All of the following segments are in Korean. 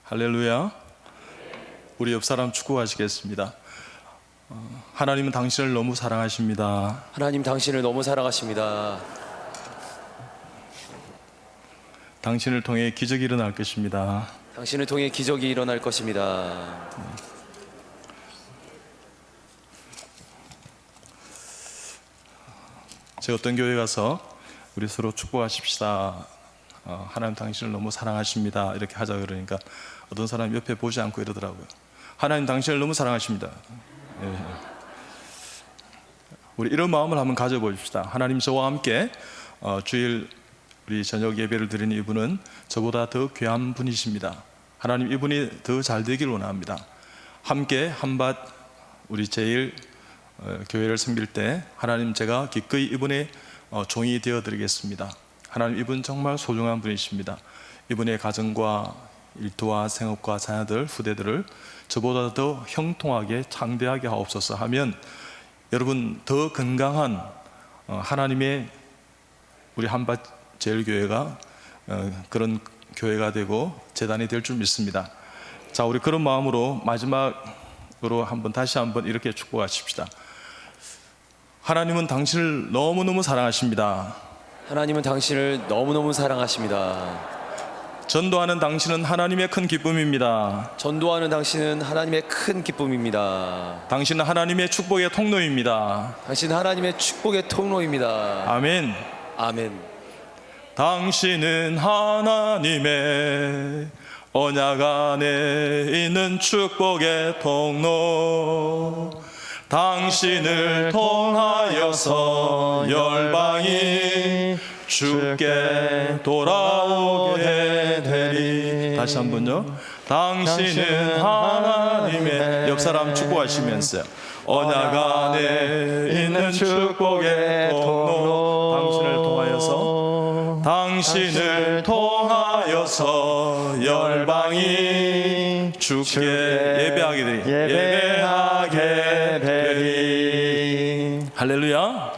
할렐루야. 우리 옆 사람 축복하시겠습니다. 하나님은 당신을 너무 사랑하십니다. 하나님 당신을 너무 사랑하십니다. 당신을 통해 기적이 일어날 것입니다. 당신을 통해 기적이 일어날 것입니다. 제가 어떤 교회 가서 우리 서로 축복하십시다. 하나님 당신을 너무 사랑하십니다. 이렇게 하자 그러니까 어떤 사람이 옆에 보지 않고 이러더라고요. 하나님 당신을 너무 사랑하십니다. 예. 우리 이런 마음을 한번 가져보십시다. 하나님 저와 함께 주일 우리 저녁 예배를 드리는 이분은 저보다 더 귀한 분이십니다. 하나님 이분이 더 잘 되길 원합니다. 함께 한밭 우리 제일 교회를 섬길 때 하나님 제가 기꺼이 이분의 종이 되어드리겠습니다. 하나님 이분 정말 소중한 분이십니다. 이분의 가정과 일터와 생업과 자녀들 후대들을 저보다 더 형통하게 창대하게 하옵소서 하면 여러분 더 건강한 하나님의 우리 한밭 제일교회가 그런 교회가 되고 재단이 될 줄 믿습니다. 자, 우리 그런 마음으로 마지막으로 다시 한번 이렇게 축복하십시다. 하나님은 당신을 너무너무 사랑하십니다. 하나님은 당신을 너무너무 사랑하십니다. 전도하는 당신은 하나님의 큰 기쁨입니다. 전도하는 당신은 하나님의 큰 기쁨입니다. 당신은 하나님의 축복의 통로입니다. 당신은 하나님의 축복의 통로입니다. 아멘. 아멘. 당신은 하나님의 언약 안에 있는 축복의 통로. 당신을 통하여서 열방이 주께 돌아오게 되리. 다시 한번요. 당신은 하나님의 옆 사람 축복하시면서요. 언약 안에 있는 축복의 통로. 당신을 통하여서 열방이 주께 예배하게 되리. 할렐루야.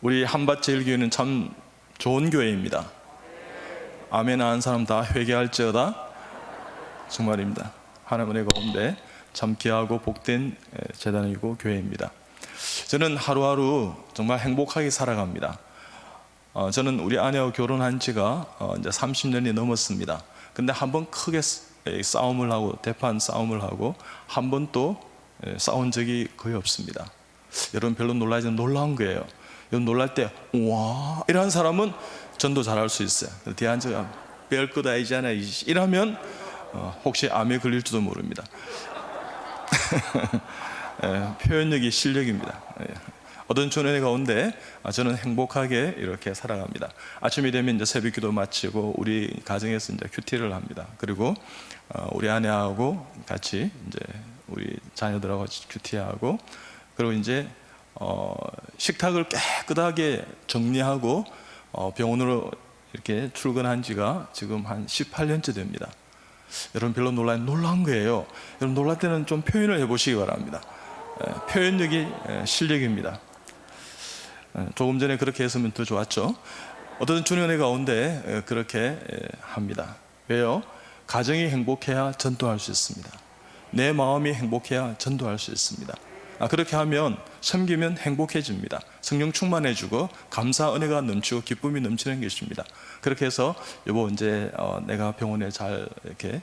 우리 한밭제일교회는 참 좋은 교회입니다. 아멘 하는 사람 다 회개할지어다. 정말입니다. 하나님 은혜 가운데 참 귀하고 복된 재단이고 교회입니다. 저는 하루하루 정말 행복하게 살아갑니다. 저는 우리 아내와 결혼한 지가 이제 30년이 넘었습니다. 근데 한 번 크게 싸움을 하고 대판 싸움을 하고 한 번도 싸운 적이 거의 없습니다. 여러분 별로 놀라지 놀라운 거예요. 여러분 놀랄 때 우와 이런 사람은 전도 잘할 수 있어요. 뒤에 앉아가 별것 아니잖아 이러면 혹시 암에 걸릴지도 모릅니다. 표현력이 실력입니다. 어떤 주의 가운데 저는 행복하게 이렇게 살아갑니다. 아침이 되면 이제 새벽기도 마치고 우리 가정에서 이제 큐티를 합니다. 그리고 우리 아내하고 같이 이제 우리 자녀들하고 같이 큐티하고 그리고 이제 식탁을 깨끗하게 정리하고 병원으로 이렇게 출근한 지가 지금 한 18년째 됩니다. 여러분 별로 놀라운 거예요. 여러분 놀랄 때는 좀 표현을 해보시기 바랍니다. 표현력이 실력입니다. 조금 전에 그렇게 했으면 더 좋았죠. 어떤 주님의 가운데 그렇게 합니다. 왜요? 가정이 행복해야 전도할 수 있습니다. 내 마음이 행복해야 전도할 수 있습니다. 그렇게 하면 섬기면 행복해집니다. 성령 충만해지고 감사 은혜가 넘치고 기쁨이 넘치는 것입니다. 그렇게 해서 여보 이제 내가 병원에 잘 이렇게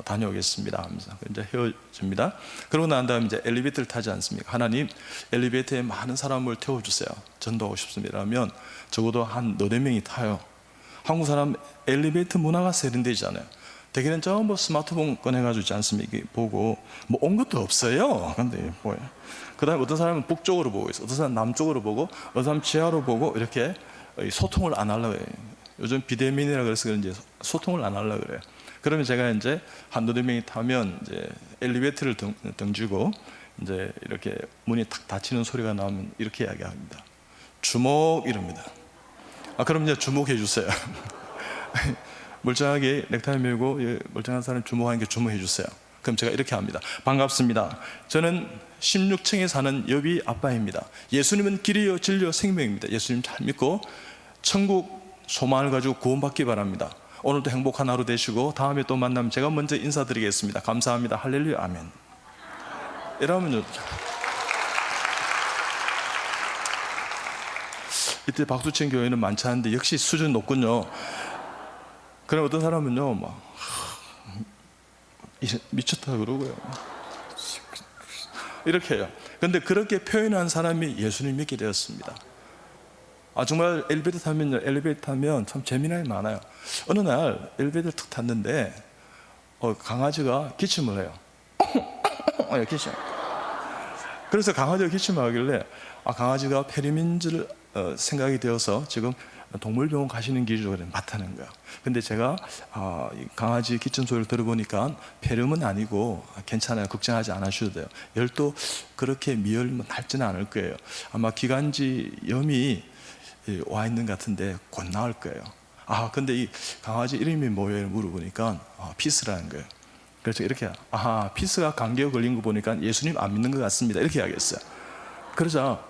다녀오겠습니다 하면서 이제 헤어집니다. 그러고 난 다음에 이제 엘리베이터를 타지 않습니까? 하나님 엘리베이터에 많은 사람을 태워주세요. 전도하고 싶습니다 하면 적어도 한 너댓 명이 타요. 한국 사람 엘리베이터 문화가 세련되잖아요. 대개는 전부 스마트폰 꺼내가지고 있지 않습니까? 보고 뭐 온 것도 없어요. 근데 뭐예요? 그 다음에 어떤 사람은 북쪽으로 보고 있어, 어떤 사람은 남쪽으로 보고, 어떤 사람은 지하로 보고 이렇게 소통을 안 하려고 해요. 요즘 비대면이라 그래서 그런지 소통을 안 하려고 그래요. 그러면 제가 이제 한 너댓 명이 타면 이제 엘리베이터를 던지고 이제 이렇게 문이 탁 닫히는 소리가 나오면 이렇게 이야기합니다. 주목 이럽니다. 그럼 이제 주목해 주세요. 멀쩡하게 넥타이 메고 멀쩡한 사람 주목하는 게 주목해 주세요. 그럼 제가 이렇게 합니다. 반갑습니다. 저는 16층에 사는 여비 아빠입니다. 예수님은 길이요 진리요 생명입니다. 예수님 잘 믿고 천국 소망을 가지고 구원받기 바랍니다. 오늘도 행복한 하루 되시고 다음에 또 만나면 제가 먼저 인사드리겠습니다. 감사합니다. 할렐루야, 아멘. 이러면요, 이때 박수친 교회는 많지 않은데 역시 수준 높군요. 그럼 어떤 사람은요, 막 미쳤다 그러고요, 이렇게 해요. 근데 그렇게 표현한 사람이 예수님 믿게 되었습니다. 정말 엘리베이터 타면 참 재미난 게 많아요. 어느 날 엘리베이터를 툭 탔는데 강아지가 기침을 해요. 기침. 그래서 강아지가 기침을 하길래 강아지가 페리민즈를 생각이 되어서 지금 동물병원 가시는 길이라고 맞다는 거예요. 근데 제가 이 강아지 기침 소리를 들어보니까 폐렴은 아니고 괜찮아요. 걱정하지 않으셔도 돼요. 열도 그렇게 미열은 닳지는 않을 거예요. 아마 기관지염이 와 있는 것 같은데 곧 나을 거예요. 근데 이 강아지 이름이 뭐예요? 물어보니까 피스라는 거예요. 그래서 이렇게 피스가 감기에 걸린 거 보니까 예수님 안 믿는 것 같습니다. 이렇게 이야기했어요. 그러자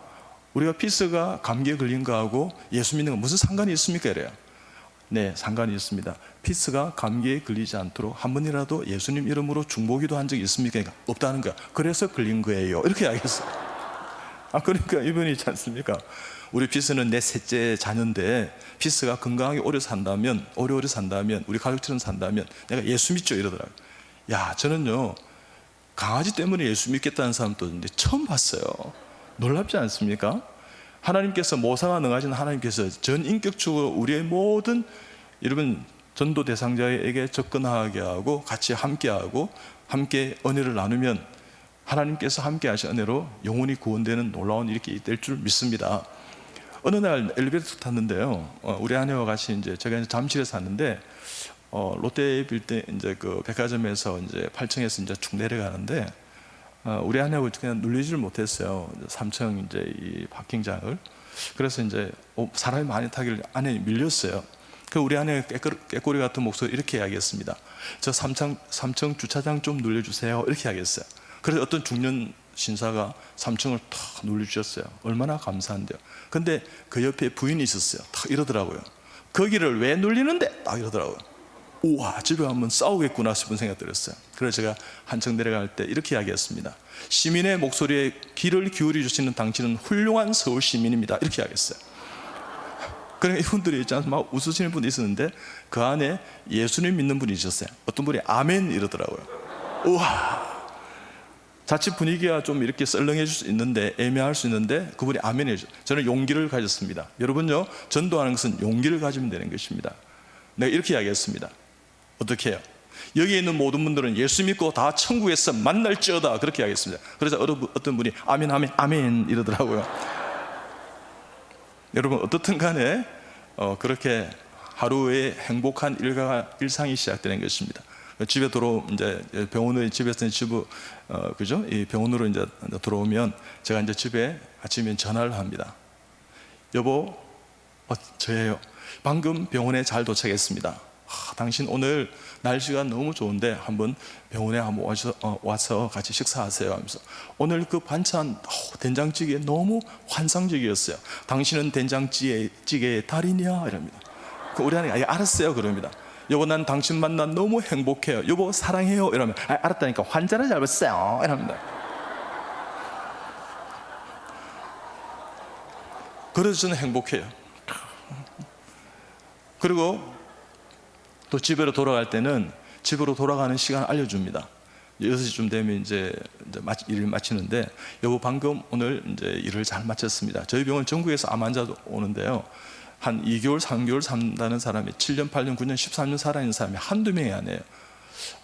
우리가 피스가 감기에 걸린 거하고 예수 믿는 거 무슨 상관이 있습니까? 이래요. 네, 상관이 있습니다. 피스가 감기에 걸리지 않도록 한 번이라도 예수님 이름으로 중보기도 한 적이 있습니까? 그러니까 없다는 거야. 그래서 걸린 거예요. 이렇게 이야기했어요. 그러니까 이분이 있지 않습니까? 우리 피스는 내 셋째 자녀인데 피스가 건강하게 오래 산다면 우리 가족처럼 산다면 내가 예수 믿죠 이러더라고요. 저는요 강아지 때문에 예수 믿겠다는 사람도 있는데 처음 봤어요. 놀랍지 않습니까? 하나님께서 모사가 능하신 하나님께서 전인격적으로 우리의 모든 여러분 전도 대상자에게 접근하게 하고 같이 함께하고 함께 은혜를 나누면 하나님께서 함께 하신 은혜로 영혼이 구원되는 놀라운 일이 될 줄 믿습니다. 어느 날 엘리베이터 탔는데요. 우리 아내와 같이 제가 잠실에 샀는데 롯데 빌딩 그 백화점에서 8층에서 쭉 내려가는데 우리 아내하고 그냥 눌리지를 못했어요. 3층 이 파킹장을. 그래서 사람이 많이 타길래 안에 밀렸어요. 그 우리 아내가 깨꼬리 같은 목소리 이렇게 이야기했습니다. 저 3층 주차장 좀 눌려주세요. 이렇게 이야기했어요. 그래서 어떤 중년 신사가 3층을 탁 눌러주셨어요. 얼마나 감사한데요. 근데 그 옆에 부인이 있었어요. 탁 이러더라고요. 거기를 왜 눌리는데? 딱 이러더라고요. 우와, 집에 가면 싸우겠구나 싶은 생각이 들었어요. 그래서 제가 한층 내려갈 때 이렇게 이야기했습니다. 시민의 목소리에 귀를 기울여 주시는 당신은 훌륭한 서울 시민입니다. 이렇게 이야기했어요. 그러니까 이분들이 있잖아요. 막 웃으시는 분이 있었는데 그 안에 예수님 믿는 분이 있었어요. 어떤 분이 아멘 이러더라고요. 우와. 자칫 분위기가 좀 이렇게 썰렁해질 수 있는데 애매할 수 있는데 그분이 아멘 해주죠. 저는 용기를 가졌습니다. 여러분요, 전도하는 것은 용기를 가지면 되는 것입니다. 내가 이렇게 이야기했습니다. 어떻게 해요? 여기 있는 모든 분들은 예수 믿고 다 천국에서 만날지어다 그렇게 이야기했습니다. 그래서 어떤 분이 아멘 아멘 아멘 이러더라고요. 여러분 어떻든 간에 그렇게 하루의 행복한 일상이 시작되는 것입니다. 집에 병원에 집에서 그죠? 이 병원으로 들어오면 제가 집에 아침에 전화를 합니다. 여보, 저예요. 방금 병원에 잘 도착했습니다. 당신 오늘 날씨가 너무 좋은데 한번 병원에 한번 와서 같이 식사하세요 하면서 오늘 그 반찬 된장찌개 너무 환상적이었어요. 당신은 된장찌개의 달인이야 이럽니다. 우리 아내가 알았어요 그럽니다. 여보 난 당신 만나 너무 행복해요. 여보 사랑해요 이러면 알았다니까 환자를 잘 봤어요 이럽니다. 그래서 저는 행복해요. 그리고 또 집으로 돌아갈 때는 집으로 돌아가는 시간을 알려줍니다. 6시쯤 되면 일을 마치는데 여보 방금 오늘 일을 잘 마쳤습니다. 저희 병원 전국에서 암 환자도 오는데요. 한 2개월, 3개월 산다는 사람이 7년, 8년, 9년, 13년 살아있는 사람이 한두 명이 아니에요.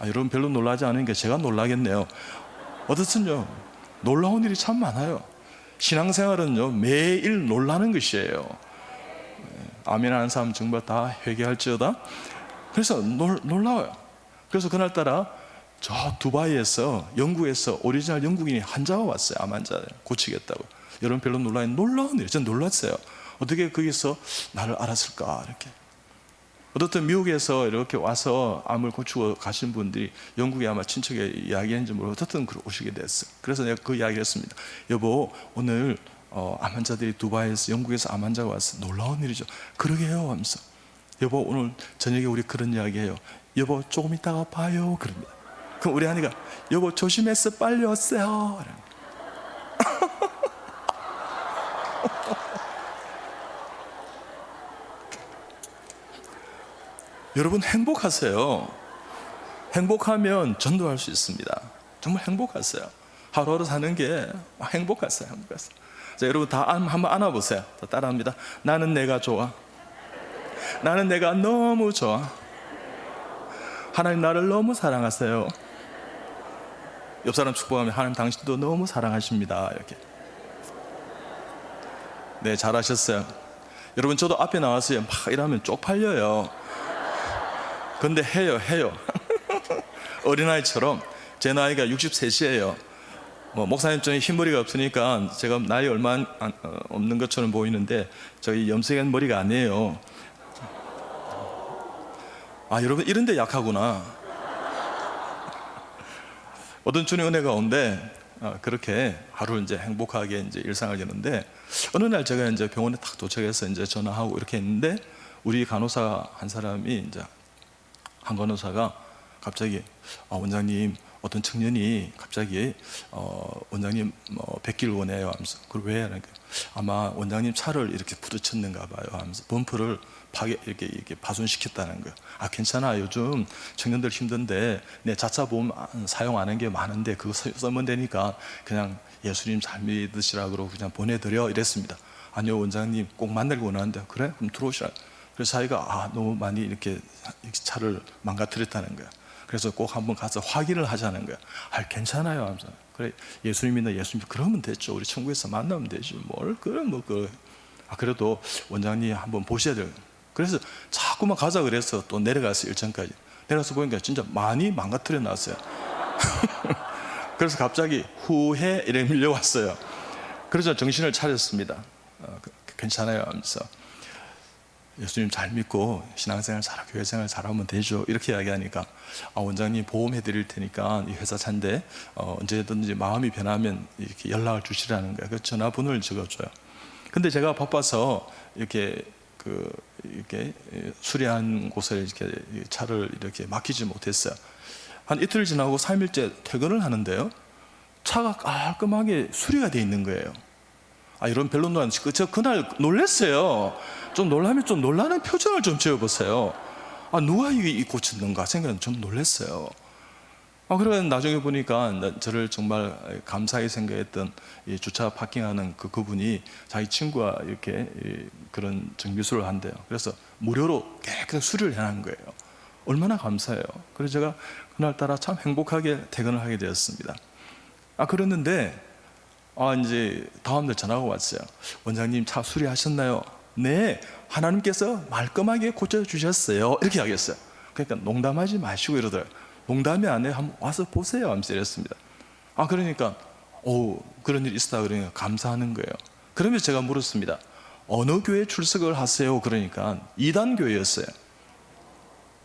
여러분 별로 놀라지 않으니까 제가 놀라겠네요. 어떻든요 놀라운 일이 참 많아요. 신앙생활은요 매일 놀라는 것이에요. 아멘 하는 사람 정말 다 회개할지어다. 그래서 놀라워요. 그래서 그날따라 저 두바이에서 영국에서 오리지널 영국인이 환자가 왔어요. 암 환자를 고치겠다고. 여러분 별로 놀라운 일이에요. 저는 놀랐어요. 어떻게 거기서 나를 알았을까 이렇게. 어떻든 미국에서 이렇게 와서 암을 고치고 가신 분들이 영국에 아마 친척의 이야기인지 모르고 어떻든 오시게 됐어요. 그래서 내가 그 이야기를 했습니다. 여보 오늘 암 환자들이 두바이에서 영국에서 암 환자가 왔어요. 놀라운 일이죠. 그러게요 하면서 여보 오늘 저녁에 우리 그런 이야기해요. 여보 조금 이따가 봐요 그럽니다. 그럼 우리 아내가 여보 조심해서 빨리 오세요. 여러분 행복하세요. 행복하면 전도할 수 있습니다. 정말 행복하세요. 하루하루 사는 게 행복하세요. 행복하세요. 자, 여러분 다 한번 안아보세요. 다 따라합니다. 나는 내가 좋아. 나는 내가 너무 좋아. 하나님 나를 너무 사랑하세요. 옆 사람 축복하면 하나님 당신도 너무 사랑하십니다. 이렇게. 네, 잘하셨어요. 여러분 저도 앞에 나와서 막 이러면 쪽팔려요. 근데 해요. 어린아이처럼. 제 나이가 63이에요. 목사님 저는 흰머리가 없으니까 제가 나이 얼마 없는 것처럼 보이는데 저희 염색한 머리가 아니에요. 아, 여러분 이런 데 약하구나. 어떤 주님의 은혜가 온데 그렇게 하루 이제 행복하게 이제 일상을 여는데 어느 날 제가 이제 병원에 딱 도착해서 이제 전화하고 이렇게 했는데 우리 간호사 한 사람이 이제 한 간호사가 갑자기 원장님 어떤 청년이 갑자기 원장님 뵙기를 원해요 하면서 그걸 왜 하니까 아마 원장님 차를 이렇게 부딪혔는가 봐요 하면서 범퍼를 이렇게 파손시켰다는 거예요. 아 괜찮아 요즘 청년들 힘든데 내 자차 보험 사용 안 한 게 많은데 그거 쓰면 되니까 그냥 예수님 잘 믿으시라 그러고 그냥 보내드려 이랬습니다. 아니요 원장님 꼭 만나고 원하는데 그래? 그럼 들어오시라. 그래서 자기가 너무 많이 이렇게 차를 망가뜨렸다는 거야. 그래서 꼭 한번 가서 확인을 하자는 거야. 괜찮아요 하면서 그래 예수님이나 예수님 그러면 됐죠. 우리 천국에서 만나면 되지 뭘 그래 그래도 원장님 한번 보셔야 돼요. 그래서 자꾸만 가자 그래서 또 내려가서 일정까지 내려가서 보니까 진짜 많이 망가뜨려 놨어요. 그래서 갑자기 후회 이래 밀려왔어요. 그래서 정신을 차렸습니다. 괜찮아요 하면서 예수님 잘 믿고 신앙생활 잘하고 교회생활 잘하면 되죠 이렇게 이야기하니까 원장님 보험해 드릴 테니까 이 회사 차인데 언제든지 마음이 변하면 이렇게 연락을 주시라는 거예요. 그 전화번호를 적어줘요. 근데 제가 바빠서 이렇게 수리한 곳에 이렇게 차를 이렇게 맡기지 못했어요. 한 이틀 지나고 3일째 퇴근을 하는데요 차가 깔끔하게 수리가 돼 있는 거예요. 이런 별로 놀랐는데 저 그날 놀랐어요. 좀 놀라면 좀 놀라는 표정을 좀 지어보세요. 누가 이게 고쳤는가 생각은 좀 놀랐어요. 그래서 나중에 보니까 저를 정말 감사하게 생각했던 이 주차 파킹하는 그분이 자기 친구와 이렇게 그런 정비소를 한대요. 그래서 무료로 깨끗하게 수리를 해놓은 거예요. 얼마나 감사해요. 그래서 제가 그날따라 참 행복하게 퇴근을 하게 되었습니다. 그랬는데 이제 다음날 전화가 왔어요. 원장님 차 수리하셨나요? 네, 하나님께서 말끔하게 고쳐주셨어요. 이렇게 하겠어요. 그러니까 농담하지 마시고 이러더라고요. 농담이 아니에요. 한번 와서 보세요 하면서 이랬습니다. 그러니까 그런 일이 있었다 그러니까 감사하는 거예요. 그러면서 제가 물었습니다. 어느 교회 출석을 하세요? 그러니까 2단 교회였어요.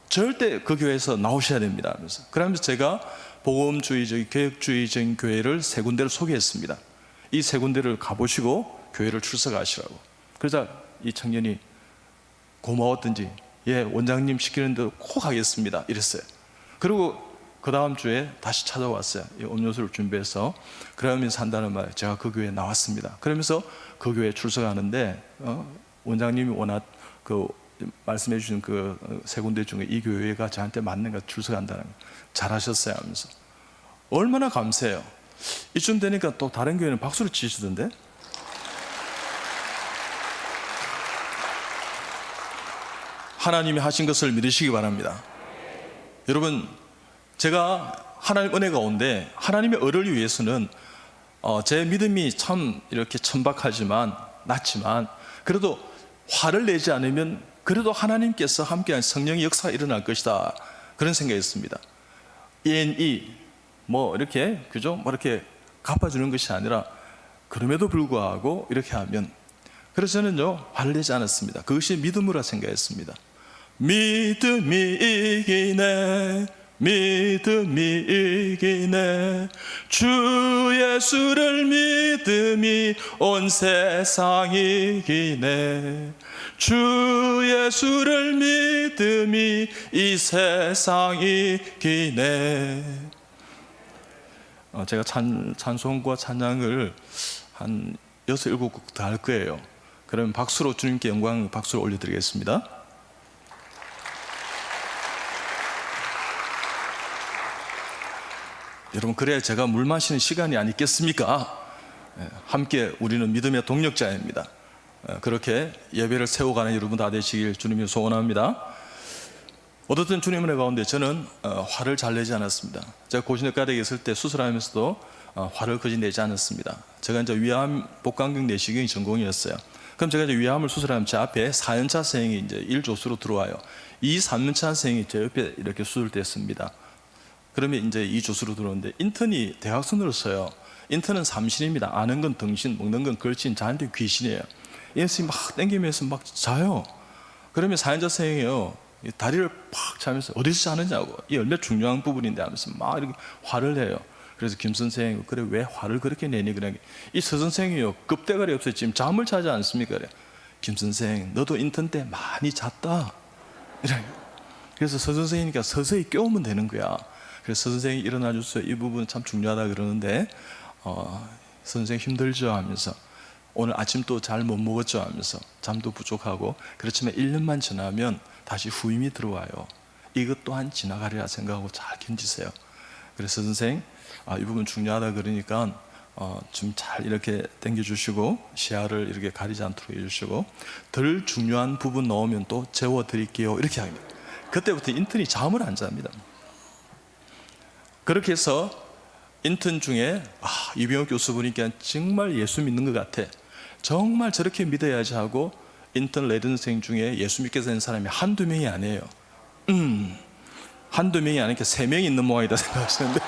절대 그 교회에서 나오셔야 됩니다 하면서. 그러면서 제가 복음주의적 개혁주의적인 교회를 3군데를 소개했습니다. 이 3군데를 가보시고 교회를 출석하시라고. 그러자 이 청년이 고마웠던지 원장님 시키는 대로 꼭 하겠습니다 이랬어요. 그리고 그 다음 주에 다시 찾아왔어요. 이 음료수를 준비해서 그러면서 한다는 말 제가 그 교회에 나왔습니다. 그러면서 그 교회에 출석하는데 원장님이 워낙 말씀해 주신 그 3군데 중에 이 교회가 저한테 맞는 거 출석한다는 거 잘하셨어요 하면서 얼마나 감사해요. 이쯤 되니까 또 다른 교회는 박수를 치시던데. 하나님이 하신 것을 믿으시기 바랍니다. 여러분 제가 하나님 은혜가 온데 하나님의 의를 위해서는 제 믿음이 참 이렇게 천박하지만 낮지만 그래도 화를 내지 않으면 그래도 하나님께서 함께한 성령의 역사가 일어날 것이다 그런 생각이었습니다. 이렇게 그죠? 이렇게 갚아주는 것이 아니라 그럼에도 불구하고 이렇게 하면 그래서 저는요 화를 내지 않았습니다. 그것이 믿음으로 생각했습니다. 믿음이 이기네 믿음이 이기네 주 예수를 믿음이 온 세상 이기네 주 예수를 믿음이 이 세상이 기네. 제가 찬송과 찬양을 한 6, 7곡 다 할 거예요. 그러면 박수로 주님께 영광 박수를 올려드리겠습니다. 여러분, 그래야 제가 물 마시는 시간이 아니겠습니까? 함께 우리는 믿음의 동력자입니다. 그렇게 예배를 세워가는 여러분 다 되시길 주님이 소원합니다. 어떻든 주님 은혜 가운데 저는 화를 잘 내지 않았습니다. 제가 고신의과대에 있을 때 수술하면서도 화를 거의 내지 않았습니다. 제가 이제 위암 복강경 내시경이 전공이었어요. 그럼 제가 이제 위암을 수술하면 제 앞에 4년차 선생이 이제 1조수로 들어와요. 이 3년차 선생이 제 옆에 이렇게 수술됐습니다. 그러면 이제 이 조수로 들어오는데 인턴이 대학생으로서요. 인턴은 삼신입니다. 아는 건 등신, 먹는 건 걸신, 자한테 귀신이에요. 이 선생님이 막 땡기면서 막 자요. 그러면 4년차 선생이요, 다리를 팍 차면서 어디서 자느냐고, 이 얼마나 중요한 부분인데 하면서 막 이렇게 화를 내요. 그래서 김 선생, 그래 왜 화를 그렇게 내니? 그래, 이 서 선생이요, 급대가리 없어요. 지금 잠을 자지 않습니까? 그래. 김 선생, 너도 인턴 때 많이 잤다. 이래. 그래서 서 선생이니까 서서히 깨우면 되는 거야. 그래서 서 선생이 일어나 주세요. 이 부분 참 중요하다 그러는데, 선생 힘들죠 하면서, 오늘 아침 또 잘 못 먹었죠 하면서, 잠도 부족하고, 그렇지만 1년만 지나면 다시 후임이 들어와요. 이것 또한 지나가리라 생각하고 잘 견디세요. 그래서 선생, 이 부분 중요하다 그러니까 좀 잘 이렇게 당겨주시고 시야를 이렇게 가리지 않도록 해주시고, 덜 중요한 부분 넣으면 또 재워드릴게요, 이렇게 합니다. 그때부터 인턴이 잠을 안 잡니다. 그렇게 해서 인턴 중에 이병욱 교수 보니까 정말 예수 믿는 것 같아, 정말 저렇게 믿어야지 하고 인턴 레드생 중에 예수 믿게 된 사람이 한두 명이 아니에요. 한두 명이 아니니까 3명이 있는 모양이다 생각하시는데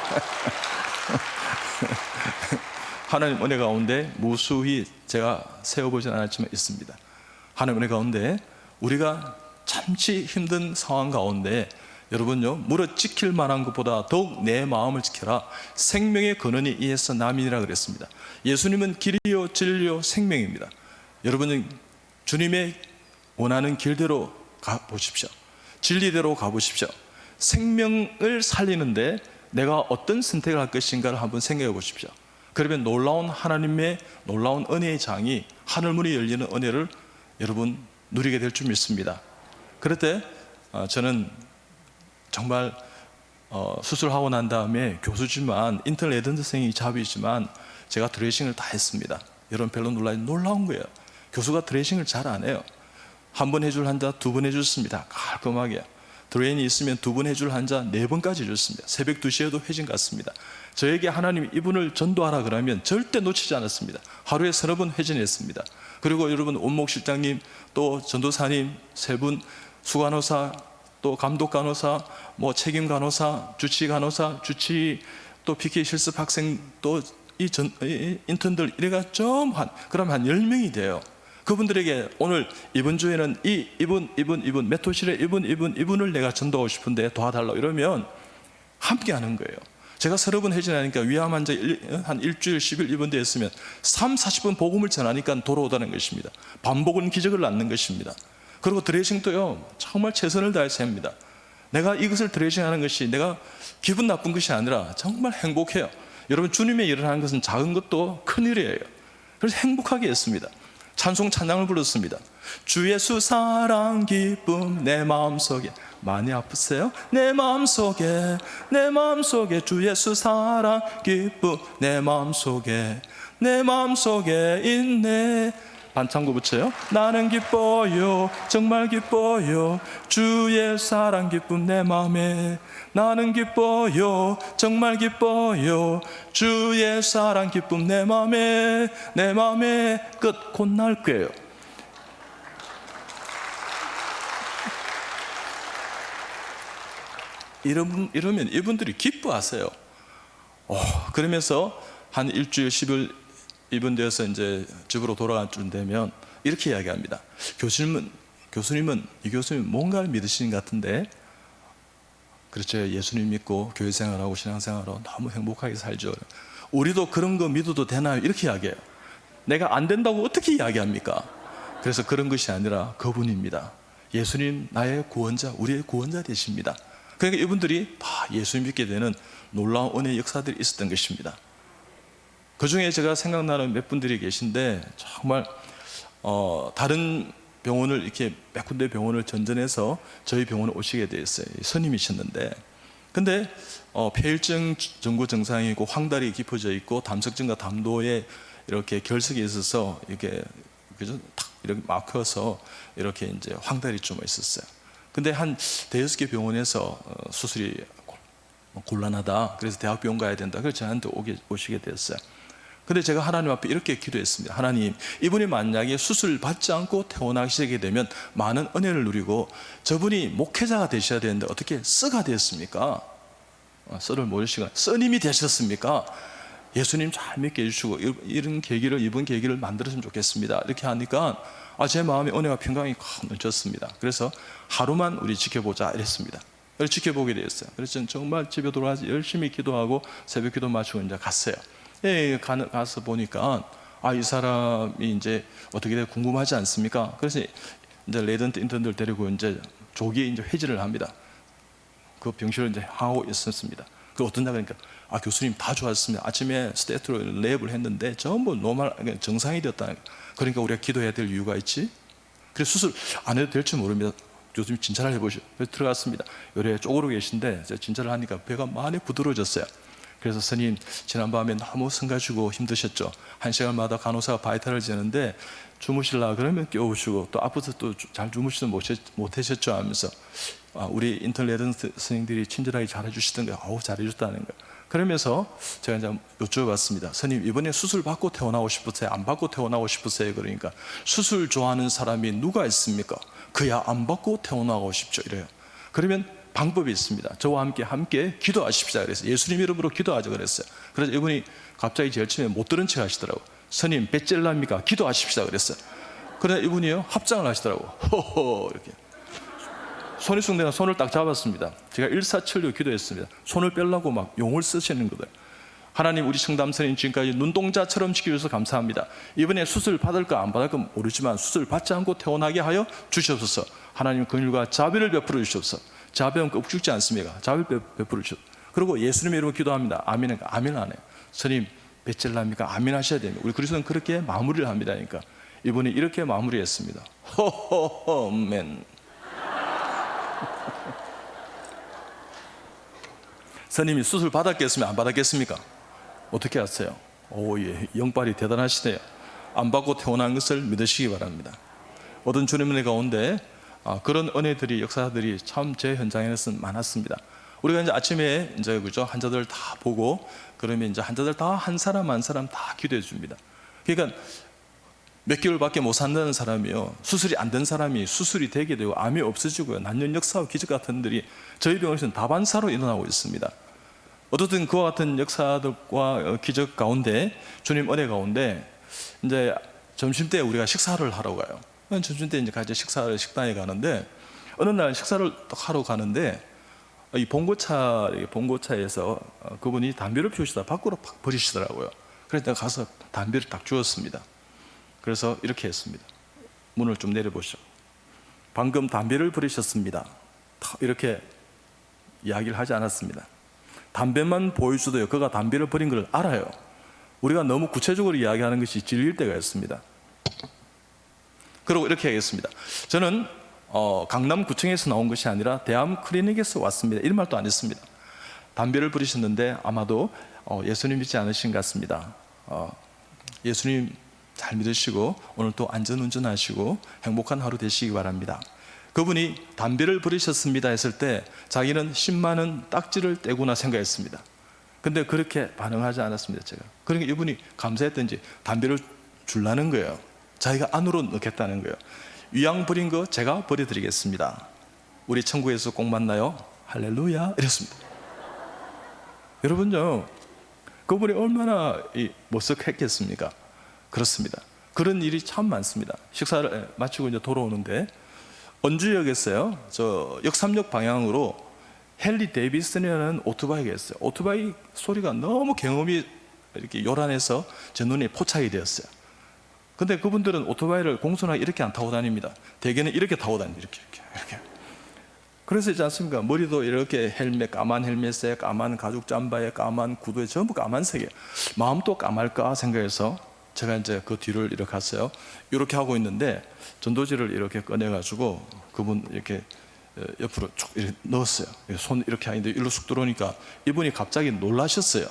하나님 은혜 가운데 무수히 제가 세워보진 않았지만 있습니다. 하나님 은혜 가운데 우리가 참지 힘든 상황 가운데 여러분요, 물어 지킬 만한 것보다 더욱 내 마음을 지켜라. 생명의 근원이 이에서 남이니라 그랬습니다. 예수님은 길이요 진리요 생명입니다. 여러분은 주님의 원하는 길대로 가보십시오. 진리대로 가보십시오. 생명을 살리는데 내가 어떤 선택을 할 것인가를 한번 생각해 보십시오. 그러면 놀라운 하나님의 놀라운 은혜의 장이, 하늘문이 열리는 은혜를 여러분 누리게 될 줄 믿습니다. 그럴 때 저는 정말 수술하고 난 다음에 교수지만 인턴 레드생이 잡이지만 제가 드레싱을 다 했습니다. 여러분 별로 놀라운 거예요. 교수가 드레싱을 잘 안 해요. 한 번 해줄 환자 2번 해줬습니다. 깔끔하게. 드레인이 있으면 2번 해줄 환자 4번까지 해줬습니다. 새벽 2시에도 회진 갔습니다. 저에게 하나님이 이분을 전도하라 그러면 절대 놓치지 않았습니다. 하루에 3번 회진했습니다. 그리고 여러분 원목 실장님, 또 전도사님 3분, 수간호사, 또 감독 간호사, 뭐 책임 간호사, 주치 간호사, 주치, 또 PK 실습 학생, 또 이 인턴들 이래가 좀 그럼 한 10명이 돼요. 그분들에게 오늘 이번 주에는 이분 메토실에 이분을 내가 전도하고 싶은데 도와달라고 이러면 함께 하는 거예요. 제가 30번 회진하니까 위암 환자 한 일주일 10일 입원되어 있으면 3, 40분 복음을 전하니까 돌아오다는 것입니다. 반복은 기적을 낳는 것입니다. 그리고 드레싱도요, 정말 최선을 다해서 합니다. 내가 이것을 드레싱하는 것이 내가 기분 나쁜 것이 아니라 정말 행복해요. 여러분, 주님의 일을 하는 것은 작은 것도 큰 일이에요. 그래서 행복하게 했습니다. 찬송 찬양을 불렀습니다. 주 예수 사랑 기쁨 내 마음속에. 많이 아프세요? 내 마음속에 주 예수 사랑 기쁨 내 마음속에 있네. 반창고 붙여요. 나는 기뻐요, 정말 기뻐요, 주의 사랑 기쁨 내 마음에. 나는 기뻐요, 정말 기뻐요, 주의 사랑 기쁨 내 마음에. 끝. 곧 나을 거예요. 이러면 이분들이 기뻐하세요. 그러면서 한 일주일 10일 입원되어서 이제 집으로 돌아갈 쯤 되면 이렇게 이야기합니다. 교수님은 뭔가를 믿으시는 것 같은데. 그렇죠. 예수님 믿고 교회 생활하고 신앙생활하고 너무 행복하게 살죠. 우리도 그런 거 믿어도 되나요? 이렇게 이야기해요. 내가 안 된다고 어떻게 이야기합니까? 그래서 그런 것이 아니라 그분입니다. 예수님 나의 구원자, 우리의 구원자 되십니다. 그러니까 이분들이 다 예수님 믿게 되는 놀라운 은혜의 역사들이 있었던 것입니다. 그 중에 제가 생각나는 몇 분들이 계신데 정말 다른 병원을 이렇게 몇 군데 병원을 전전해서 저희 병원에 오시게 되었어요. 선임이셨는데, 근데 폐혈증 전구 증상이고 황달이 깊어져 있고 담석증과 담도에 이렇게 결석이 있어서 이렇게 그죠? 탁 이렇게 막혀서 이렇게 이제 황달이 좀 있었어요. 근데 한 대여섯 개 병원에서 수술이 곤란하다. 그래서 대학병원 가야 된다. 그래서 저한테 오시게 됐어요. 근데 제가 하나님 앞에 이렇게 기도했습니다. 하나님, 이분이 만약에 수술 받지 않고 퇴원하시게 되면 많은 은혜를 누리고 저분이 목회자가 되셔야 되는데 어떻게 쓰가 되었습니까? 쓰를 모르시고 쓰님이 되셨습니까? 예수님 잘 믿게 해주시고 이번 계기를 만들었으면 좋겠습니다. 이렇게 하니까 제 마음에 은혜와 평강이 확 넘쳤습니다. 그래서 하루만 우리 지켜보자 이랬습니다. 그래서 지켜보게 되었어요. 그래서 저는 정말 집에 돌아가서 열심히 기도하고 새벽 기도 마치고 이제 갔어요. 가서 보니까 이 사람이 이제 어떻게 돼 궁금하지 않습니까? 그래서 이제 레전드 인턴들 데리고 이제 조기에 이제 회의를 합니다. 그 병실을 이제 하고 있었습니다. 그 어떤 날 그러니까 교수님 다 좋았습니다. 아침에 스테트로 랩을 했는데 전부 노멀 정상이 되었다는 거예요. 그러니까 우리가 기도해야 될 이유가 있지. 그래서 수술 안 해도 될지 모릅니다. 교수님 진찰을 해보시오. 그래서 들어갔습니다. 요래 쪼그러 계신데 제가 진찰을 하니까 배가 많이 부드러워졌어요. 그래서 스님 지난밤에 너무 승가지고 힘드셨죠. 1시간마다 간호사가 바이탈을 재는데 주무실라 그러면 깨우시고 또 앞에서 또 잘 주무시지 못하셨죠 하면서 우리 인터넷 선생님들이 친절하게 잘해주시던 거예요. 잘해줬다는 거예요. 그러면서 제가 이제 여쭤봤습니다. 스님 이번에 수술 받고 퇴원하고 싶으세요? 안 받고 퇴원하고 싶으세요? 그러니까 수술 좋아하는 사람이 누가 있습니까? 그야 안 받고 퇴원하고 싶죠 이래요. 그러면 방법이 있습니다. 저와 함께 기도하십시다 그래서 예수님 이름으로 기도하자 그랬어요. 그래서 이분이 갑자기 제일 처음에 못 들은 척 하시더라고요. 스님 배찔랍니까? 기도하십시다 그랬어요. 그러나 이분이요 합장을 하시더라고요. 호호 이렇게 손이 쑥 내가 손을 딱 잡았습니다. 제가 일사천리 기도했습니다. 손을 빼려고 막 용을 쓰시는 거예요. 하나님 우리 청담선인 지금까지 눈동자처럼 지켜주셔서 감사합니다. 이번에 수술 받을까 안 받을까 모르지만 수술 받지 않고 퇴원하게 하여 주시옵소서. 하나님 긍휼과 자비를 베풀어 주시옵소서. 자비는 꼭 죽지 않습니까? 자비 베풀어 주시옵소서. 그리고 예수님의 이름으로 기도합니다. 아멘. 아멘 안 해요. 스님 배찔랍니까? 아멘 하셔야 됩니다. 우리 그리스도는 그렇게 마무리를 합니다. 그러니까 이분이 이렇게 마무리했습니다. 호호호맨. 스님이 수술 받았겠습니까? 안 받았겠습니까? 어떻게 하세요? 예, 영빨이 대단하시네요. 안 받고 태어난 것을 믿으시기 바랍니다. 어떤 주님의 은혜 가운데 그런 은혜들이 역사들이 참 제 현장에서는 많았습니다. 우리가 이제 아침에 이제 그죠 환자들 다 보고 그러면 이제 환자들 다 한 사람 다 기도해 줍니다. 그러니까 몇 개월밖에 못 산다는 사람이요 수술이 안 된 사람이 수술이 되게 되고 암이 없어지고요 난년 역사와 기적 같은 일들이 저희 병원에서는 다반사로 일어나고 있습니다. 어떻든 그와 같은 역사들과 기적 가운데 주님 은혜 가운데 이제 점심 때 우리가 식사를 하러 가요. 점심 때 이제 같이 식당에 가는데 어느 날 식사를 하러 가는데 이 봉고차에서 그분이 담배를 피우시다 밖으로 팍 버리시더라고요. 그래서 내가 가서 담배를 딱 주었습니다. 그래서 이렇게 했습니다. 문을 좀 내려보시죠. 방금 담배를 버리셨습니다. 이렇게 이야기를 하지 않았습니다. 담배만 보여줘도요 그가 담배를 버린 걸 알아요. 우리가 너무 구체적으로 이야기하는 것이 질릴 때가 있습니다. 그리고 이렇게 하겠습니다. 저는 강남구청에서 나온 것이 아니라 대암클리닉에서 왔습니다. 이런 말도 안 했습니다. 담배를 버리셨는데 아마도 예수님 믿지 않으신 것 같습니다. 예수님 잘 믿으시고 오늘 또 안전운전하시고 행복한 하루 되시기 바랍니다. 그분이 담배를 버리셨습니다 했을 때 자기는 10만 원 딱지를 떼구나 생각했습니다. 근데 그렇게 반응하지 않았습니다. 제가 그러니까 이분이 감사했던지 담배를 줄라는 거예요. 자기가 안으로 넣겠다는 거예요. 위양 버린 거 제가 버려드리겠습니다. 우리 천국에서 꼭 만나요. 할렐루야 이랬습니다. 여러분요 그분이 얼마나 머쓱했겠습니까? 그렇습니다. 그런 일이 참 많습니다. 식사를 마치고 이제 돌아오는데 원주역에서요 저 역삼역 방향으로 헨리 데이비슨이라는 오토바이가 있어요. 오토바이 소리가 너무 경험이 이렇게 요란해서 제 눈에 포착이 되었어요. 근데 그분들은 오토바이를 공손하게 이렇게 안 타고 다닙니다. 대개는 이렇게 타고 다닙니다. 이렇게. 그래서 있지 않습니까? 머리도 이렇게 헬멧, 까만 헬멧에, 까만 가죽 잠바에, 까만 구두에 전부 까만색이에요. 마음도 까말까 생각해서 제가 이제 그 뒤를 이렇게 갔어요. 이렇게 하고 있는데 전도지를 이렇게 꺼내가지고 그분 이렇게 옆으로 쭉 이렇게 넣었어요. 손 이렇게 하는데 일로 쑥 들어오니까 이분이 갑자기 놀라셨어요.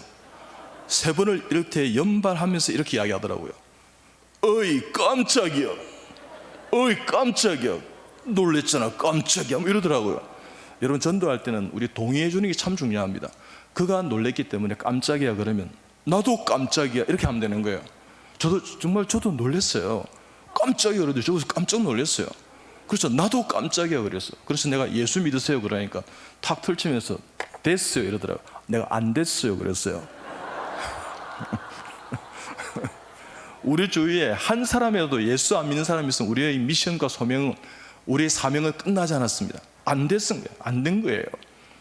세 번을 이렇게 연발하면서 이렇게 이야기하더라고요. 어이 깜짝이야, 어이 깜짝이야, 놀랬잖아 깜짝이야, 뭐 이러더라고요. 여러분, 전도할 때는 우리 동의해 주는 게 참 중요합니다. 그가 놀랬기 때문에 깜짝이야 그러면 나도 깜짝이야 이렇게 하면 되는 거예요. 저도 놀랐어요. 깜짝이야 그래도 저도 깜짝 놀랐어요. 그래서 나도 깜짝이야 그랬어. 그래서 내가 예수 믿으세요 그러니까 탁 펼치면서 됐어요 이러더라고요. 내가 안 됐어요 그랬어요. 우리 주위에 한 사람이라도 예수 안 믿는 사람이 있으면 우리의 미션과 소명은, 우리의 사명은 끝나지 않았습니다. 안 됐은 거예요. 안 된 거예요.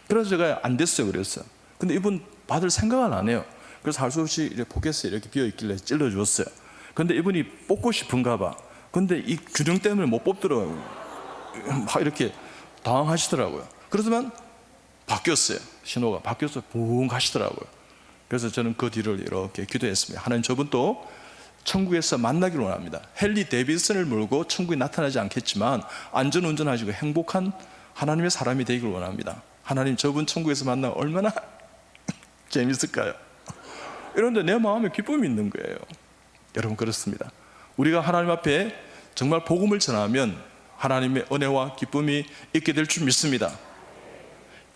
그래서 제가 안 됐어요 그랬어요. 근데 이분 받을 생각은 안 해요. 그래서 할 수 없이 이렇게 포켓에 이렇게 비어있길래 찔러주었어요. 근데 이분이 뽑고 싶은가 봐. 근데 이 균형 때문에 못 뽑더라고요. 막 이렇게 당황하시더라고요. 그러더만 바뀌었어요. 신호가 바뀌어서 붕 가시더라고요. 그래서 저는 그 뒤를 이렇게 기도했습니다. 하나님, 저분도 천국에서 만나기를 원합니다. 헨리 데이비슨을 몰고 천국에 나타나지 않겠지만 안전운전하시고 행복한 하나님의 사람이 되기를 원합니다. 하나님, 저분 천국에서 만나면 얼마나 재밌을까요? 이런데 내 마음에 기쁨이 있는 거예요. 여러분, 그렇습니다. 우리가 하나님 앞에 정말 복음을 전하면 하나님의 은혜와 기쁨이 있게 될 줄 믿습니다.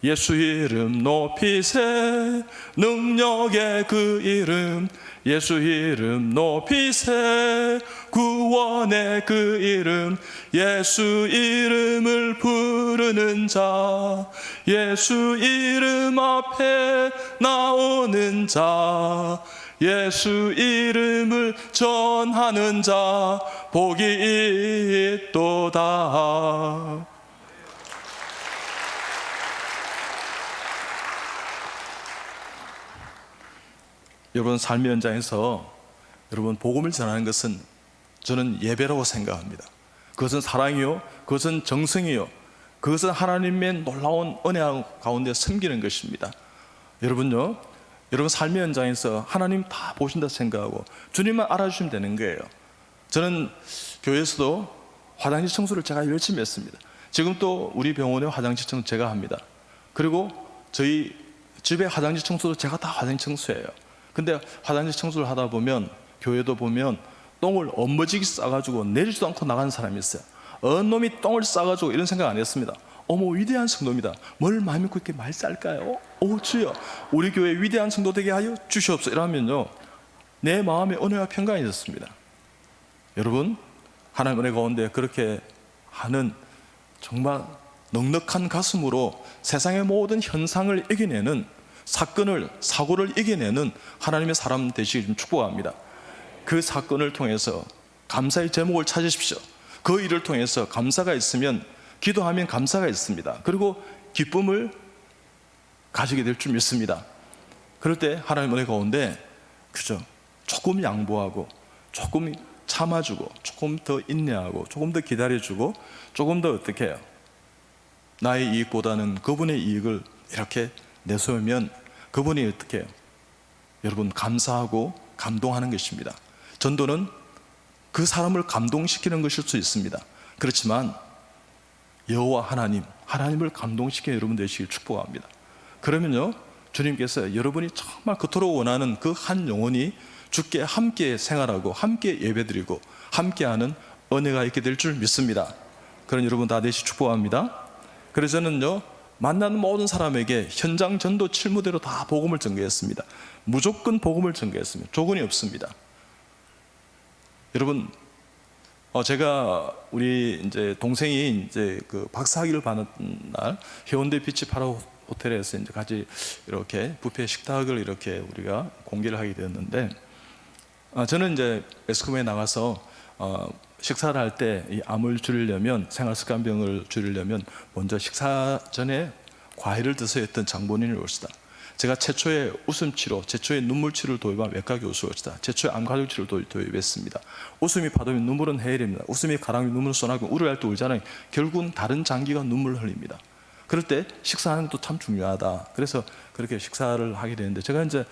예수 이름 높이세, 능력의 그 이름, 예수 이름 높이세, 구원의 그 이름, 예수 이름을 부르는 자, 예수 이름 앞에 나오는 자, 예수 이름을 전하는 자, 복이 있도다. 여러분, 삶의 현장에서 여러분 복음을 전하는 것은 저는 예배라고 생각합니다. 그것은 사랑이요, 그것은 정성이요, 그것은 하나님의 놀라운 은혜 가운데 섬기는 것입니다. 여러분요, 여러분 삶의 현장에서 하나님 다 보신다 생각하고 주님만 알아주시면 되는 거예요. 저는 교회에서도 화장실 청소를 제가 열심히 했습니다. 지금 또 우리 병원의 화장실 청소 제가 합니다. 그리고 저희 집의 화장실 청소도 제가 다 화장실 청소해요. 근데 화장실 청소를 하다 보면 교회도 보면 똥을 엄머지게 싸가지고 내리지도 않고 나가는 사람이 있어요. 어느 놈이 똥을 싸가지고 이런 생각 안 했습니다. 어머, 위대한 성도입니다. 뭘 마음 믿고 이렇게 말 쌀까요? 오 주여, 우리 교회 위대한 성도 되게 하여 주시옵소서. 이러면요, 내 마음에 은혜와 평강이 있었습니다. 여러분, 하나님 은혜 가운데 그렇게 하는 정말 넉넉한 가슴으로 세상의 모든 현상을 이겨내는, 사고를 이겨내는 하나님의 사람 되시길 축복합니다. 그 사건을 통해서 감사의 제목을 찾으십시오. 그 일을 통해서 감사가 있으면 기도하면 감사가 있습니다. 그리고 기쁨을 가지게 될 줄 믿습니다. 그럴 때 하나님 은혜 가운데 그죠, 조금 양보하고 조금 참아주고 조금 더 인내하고 조금 더 기다려주고 조금 더 어떻게 해요, 나의 이익보다는 그분의 이익을 이렇게 내세우면 그분이 어떻게 해요? 여러분, 감사하고 감동하는 것입니다. 전도는 그 사람을 감동시키는 것일 수 있습니다. 그렇지만 여호와 하나님을 감동시키는 여러분 되시길 축복합니다. 그러면요, 주님께서 여러분이 정말 그토록 원하는 그 한 영혼이 주께 함께 생활하고 함께 예배드리고 함께하는 은혜가 있게 될 줄 믿습니다. 그런 여러분 다 되시 축복합니다. 그래서 저는요, 만나는 모든 사람에게 현장 전도 칠무대로 다 복음을 전개했습니다. 무조건 복음을 전개했습니다. 조건이 없습니다. 여러분, 제가 우리 이제 동생이 이제 그 박사학위를 받는 날 해운대 비치 파라 호텔에서 이제 같이 이렇게 뷔페 식탁을 이렇게 우리가 공개를 하게 되었는데, 저는 이제 매스컴에 나가서 식사를 할 때 이 암을 줄이려면, 생활습관병을 줄이려면 먼저 식사 전에 과일을 드셔야 했던 장본인이 올시다. 제가 최초의 웃음치료, 최초의 눈물치료를 도입한 외과 교수였다. 최초의 암가족치료를 도입했습니다. 웃음이 파도면 눈물은 해일입니다. 웃음이 가랑이 눈물은 쏘나고 우려할 때 울잖아요. 결국은 다른 장기가 눈물을 흘립니다. 그럴 때 식사하는 것도 참 중요하다. 그래서 그렇게 식사를 하게 되는데 제가 이제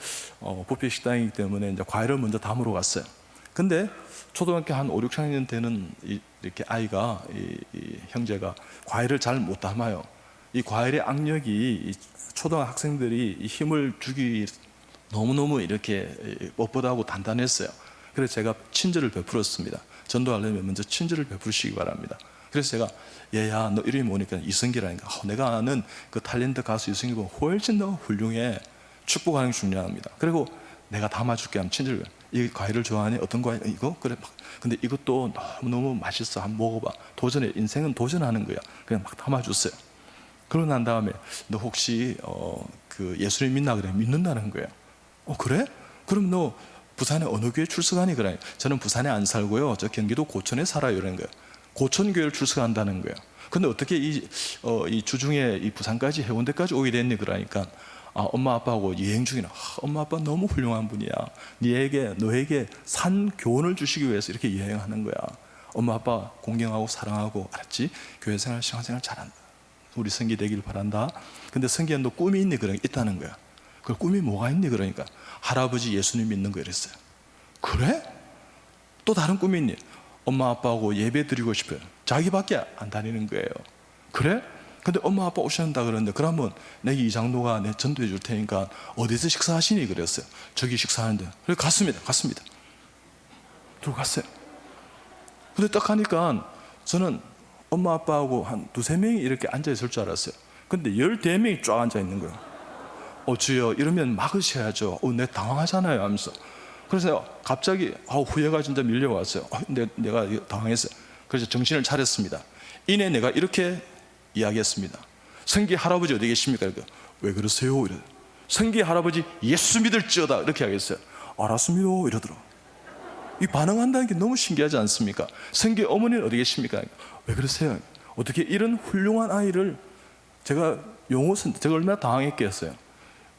뷔페 식당이기 때문에 이제 과일을 먼저 담으러 갔어요. 근데 초등학교 한 5, 6학년 되는 이렇게 아이가 이 형제가 과일을 잘 못 담아요. 이 과일의 악력이 이 초등학생들이 이 힘을 주기 너무너무 이렇게 뻣뻣하고 단단했어요. 그래서 제가 친절을 베풀었습니다. 전도하려면 먼저 친절을 베푸시기 바랍니다. 그래서 제가 얘야 너 이름이 뭐니까 이승기라니까 내가 아는 그 탤런트 가수 이승기보다 훨씬 더 훌륭해. 축복하는 게 중요합니다. 그리고 내가 담아줄게 하면 친절. 이 과일을 좋아하니? 어떤 과일? 이거? 그래 막. 근데 이것도 너무너무 맛있어. 한번 먹어봐. 도전해. 인생은 도전하는 거야. 그냥 막 담아줬어요. 그러고 난 다음에 너 혹시 그 예수님 믿나? 그래. 믿는다는 거야. 그래? 그럼 너 부산에 어느 교회 출석하니? 그래. 저는 부산에 안 살고요. 저 경기도 고천에 살아요. 이런 거야. 고천교회를 출석한다는 거야. 근데 어떻게 이 주중에 이 부산까지 해운대까지 오게 됐니? 그러니까 엄마 아빠하고 여행 중이라 엄마 아빠 너무 훌륭한 분이야. 너에게 산 교훈을 주시기 위해서 이렇게 여행하는 거야. 엄마 아빠 공경하고 사랑하고 알았지? 교회 생활 신앙생활 잘한다. 우리 성기 되길 바란다. 근데 성기야 너 꿈이 있니? 그러니까 있다는 거야. 그 꿈이 뭐가 있니? 그러니까 할아버지 예수님 믿는 거 이랬어요. 그래? 또 다른 꿈이 있니? 엄마 아빠하고 예배 드리고 싶어요. 자기밖에 안 다니는 거예요. 그래? 근데 엄마 아빠 오신다 그러는데 그러면 내게 이장로가 내 전도해 줄 테니까 어디서 식사하시니? 그랬어요. 저기 식사하는데. 그래 갔습니다. 들어갔어요. 근데 딱 가니까 저는 엄마 아빠하고 한 두세 명이 이렇게 앉아 있을 줄 알았어요. 근데 14명이 쫙 앉아 있는 거예요. 주여 이러면 막으셔야죠. 내가 당황하잖아요 하면서. 그래서 갑자기 후회가 진짜 밀려왔어요. 내가 당황했어요. 그래서 정신을 차렸습니다. 이내 내가 이렇게 이야기했습니다. 성기 할아버지 어디 계십니까? 왜 그러세요? 이래. 성기 할아버지 예수 믿을지어다 이렇게 하겠어요. 알았습니다 이러더라고. 이 반응한다는 게 너무 신기하지 않습니까? 성기 어머니는 어디 계십니까? 왜 그러세요? 어떻게 이런 훌륭한 아이를 제가 용어 쓴 제가 얼마나 당황했겠어요.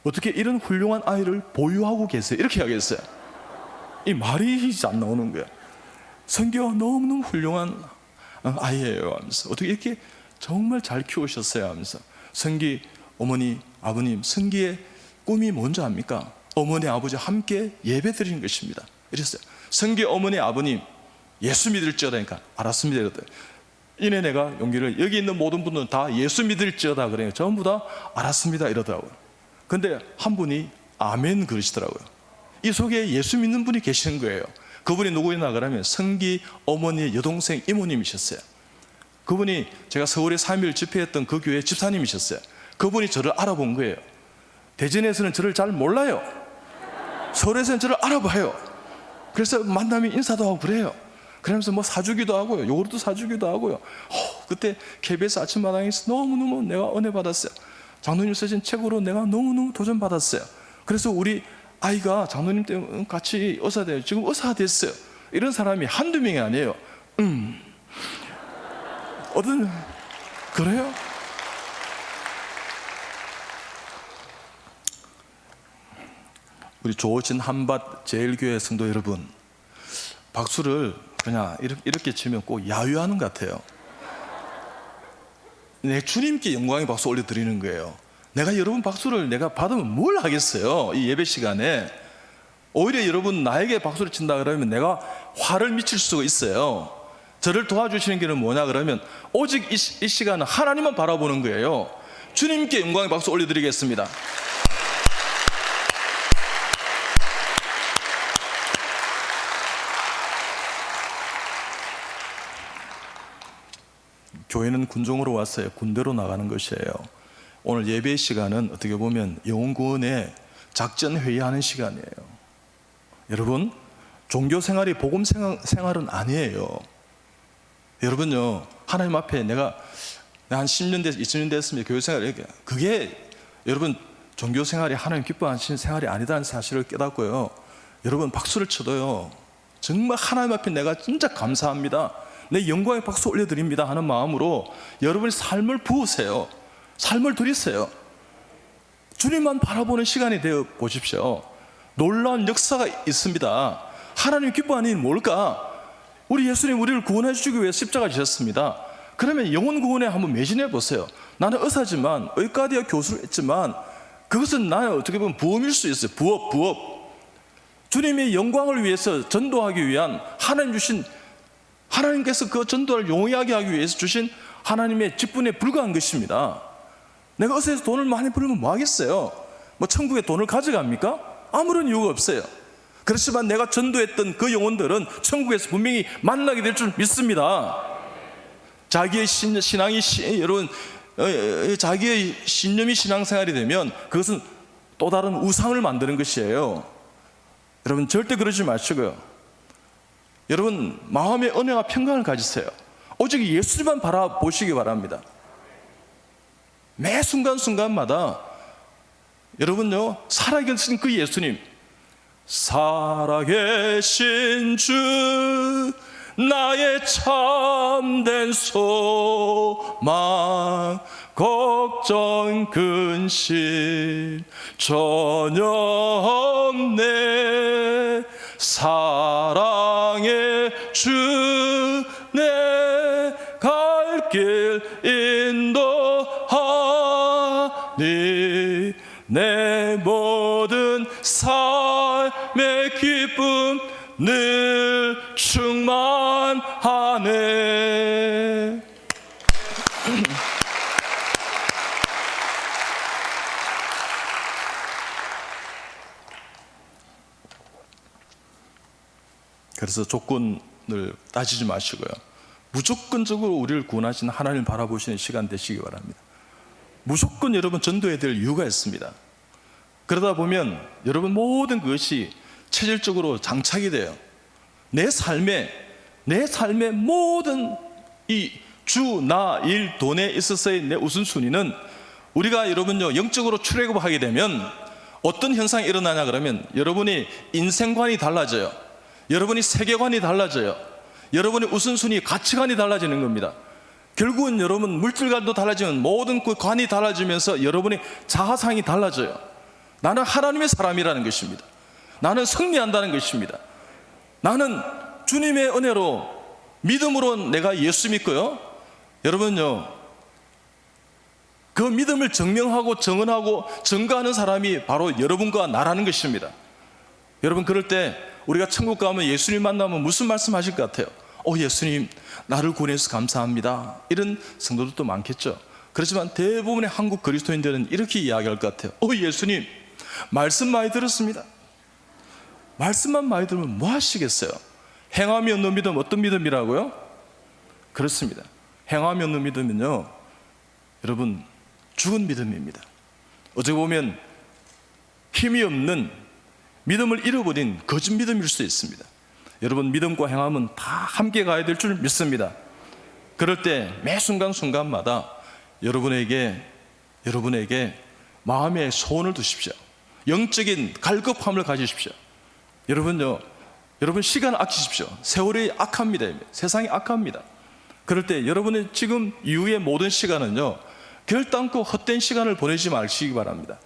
어떻게 이런 훌륭한 아이를 보유하고 계세요? 이렇게 하겠어요. 이 말이 안 나오는 거야. 성기가 너무너무 훌륭한 아이예요 하면서 어떻게 이렇게 정말 잘 키우셨어요 하면서 성기 어머니 아버님 성기의 꿈이 뭔지 압니까? 어머니 아버지 함께 예배 드리는 것입니다. 이랬어요. 성기 어머니 아버님 예수 믿을지어다니까 알았습니다 이랬더니 이내 내가 용기를 여기 있는 모든 분들은 다 예수 믿을지어다 그래요. 전부 다 알았습니다 이러더라고요. 근데 한 분이 아멘 그러시더라고요. 이 속에 예수 믿는 분이 계시는 거예요. 그분이 누구였나 그러면 성기 어머니의 여동생 이모님이셨어요. 그분이 제가 서울에 3일 집회했던 그 교회 집사님이셨어요. 그분이 저를 알아본 거예요. 대전에서는 저를 잘 몰라요. 서울에서는 저를 알아봐요. 그래서 만나면 인사도 하고 그래요. 그러면서 뭐 사주기도 하고요. 요구르트 사주기도 하고요. 그때 KBS 아침마당에서 너무너무 내가 은혜 받았어요. 장로님 쓰신 책으로 내가 너무너무 도전 받았어요. 그래서 우리 아이가 장로님 때문에 같이 의사 돼요. 지금 의사 됐어요. 이런 사람이 한두 명이 아니에요. 그래요? 우리 조진 한밭 제일교회 성도 여러분, 박수를 그냥 이렇게 치면 꼭 야유하는 것 같아요. 내 주님께 영광의 박수 올려드리는 거예요. 내가 여러분 박수를 내가 받으면 뭘 하겠어요? 이 예배 시간에. 오히려 여러분 나에게 박수를 친다 그러면 내가 화를 미칠 수가 있어요. 저를 도와주시는 길은 뭐냐 그러면 오직 이 시간은 하나님만 바라보는 거예요. 주님께 영광의 박수 올려드리겠습니다. 교회는 군종으로 왔어요. 군대로 나가는 것이에요. 오늘 예배 시간은 어떻게 보면 영혼구원의 작전 회의하는 시간이에요. 여러분, 종교 생활이 복음 생활은 아니에요. 여러분요, 하나님 앞에 내가 한 10년 됐, 20년 됐으면 교회 생활 그게 여러분 종교 생활이 하나님 기뻐하시는 생활이 아니다는 사실을 깨닫고요. 여러분 박수를 쳐도요, 정말 하나님 앞에 내가 진짜 감사합니다. 내 영광의 박수 올려드립니다 하는 마음으로 여러분의 삶을 부으세요. 삶을 드리세요. 주님만 바라보는 시간이 되어 보십시오. 놀라운 역사가 있습니다. 하나님 기뻐하는 일은 뭘까? 우리 예수님 우리를 구원해 주기 위해 십자가 지셨습니다. 그러면 영혼 구원에 한번 매진해 보세요. 나는 의사지만, 의과대학 교수를 했지만 그것은 나의 어떻게 보면 부업일 수 있어요. 부업. 주님의 영광을 위해서 전도하기 위한 하나님께서 그 전도를 용이하게 하기 위해서 주신 하나님의 직분에 불과한 것입니다. 내가 의사에서 돈을 많이 벌면 뭐 하겠어요? 뭐 천국에 돈을 가져갑니까? 아무런 이유가 없어요. 그렇지만 내가 전도했던 그 영혼들은 천국에서 분명히 만나게 될 줄 믿습니다. 자기의 신앙이 여러분, 자기의 신념이 신앙생활이 되면 그것은 또 다른 우상을 만드는 것이에요. 여러분 절대 그러지 마시고요. 여러분 마음의 은혜와 평강을 가지세요. 오직 예수님만 바라보시기 바랍니다. 매 순간순간마다 여러분요, 살아계신 그 예수님, 살아계신 주 나의 참된 소망, 걱정 근심 전혀 없네. 사랑의 주 내 갈 길 인도하니 내 모든 삶의 기쁨 늘 충만하네. 그래서 조건을 따지지 마시고요, 무조건적으로 우리를 구원하신 하나님을 바라보시는 시간 되시기 바랍니다. 무조건 여러분 전도해야 될 이유가 있습니다. 그러다 보면 여러분 모든 것이 체질적으로 장착이 돼요. 내 삶의 모든 이 주, 나, 일, 돈에 있어서의 내 우선순위는, 우리가 여러분요 영적으로 출애굽하게 되면 어떤 현상이 일어나냐 그러면 여러분이 인생관이 달라져요. 여러분이 세계관이 달라져요. 여러분의 우선순위, 가치관이 달라지는 겁니다. 결국은 여러분 물질관도 달라지면 모든 그 관이 달라지면서 여러분의 자아상이 달라져요. 나는 하나님의 사람이라는 것입니다. 나는 승리한다는 것입니다. 나는 주님의 은혜로, 믿음으로 내가 예수 믿고요, 여러분요 그 믿음을 증명하고 증언하고 증거하는 사람이 바로 여러분과 나라는 것입니다. 여러분 그럴 때 우리가 천국 가면 예수님 만나면 무슨 말씀 하실 것 같아요? 예수님 나를 구원해서 감사합니다. 이런 성도들도 많겠죠. 그렇지만 대부분의 한국 그리스도인들은 이렇게 이야기할 것 같아요. 예수님 말씀 많이 들었습니다. 말씀만 많이 들으면 뭐 하시겠어요? 행함이 없는 믿음, 어떤 믿음이라고요? 그렇습니다. 행함이 없는 믿음은요 여러분 죽은 믿음입니다. 어떻게 보면 힘이 없는, 믿음을 잃어버린 거짓 믿음일 수 있습니다. 여러분 믿음과 행함은 다 함께 가야 될 줄 믿습니다. 그럴 때 매 순간순간마다 여러분에게 마음의 소원을 두십시오. 영적인 갈급함을 가지십시오. 여러분 시간 아끼십시오. 세월이 악합니다. 세상이 악합니다. 그럴 때 여러분의 지금 이후의 모든 시간은요 결단코 헛된 시간을 보내지 마시기 바랍니다.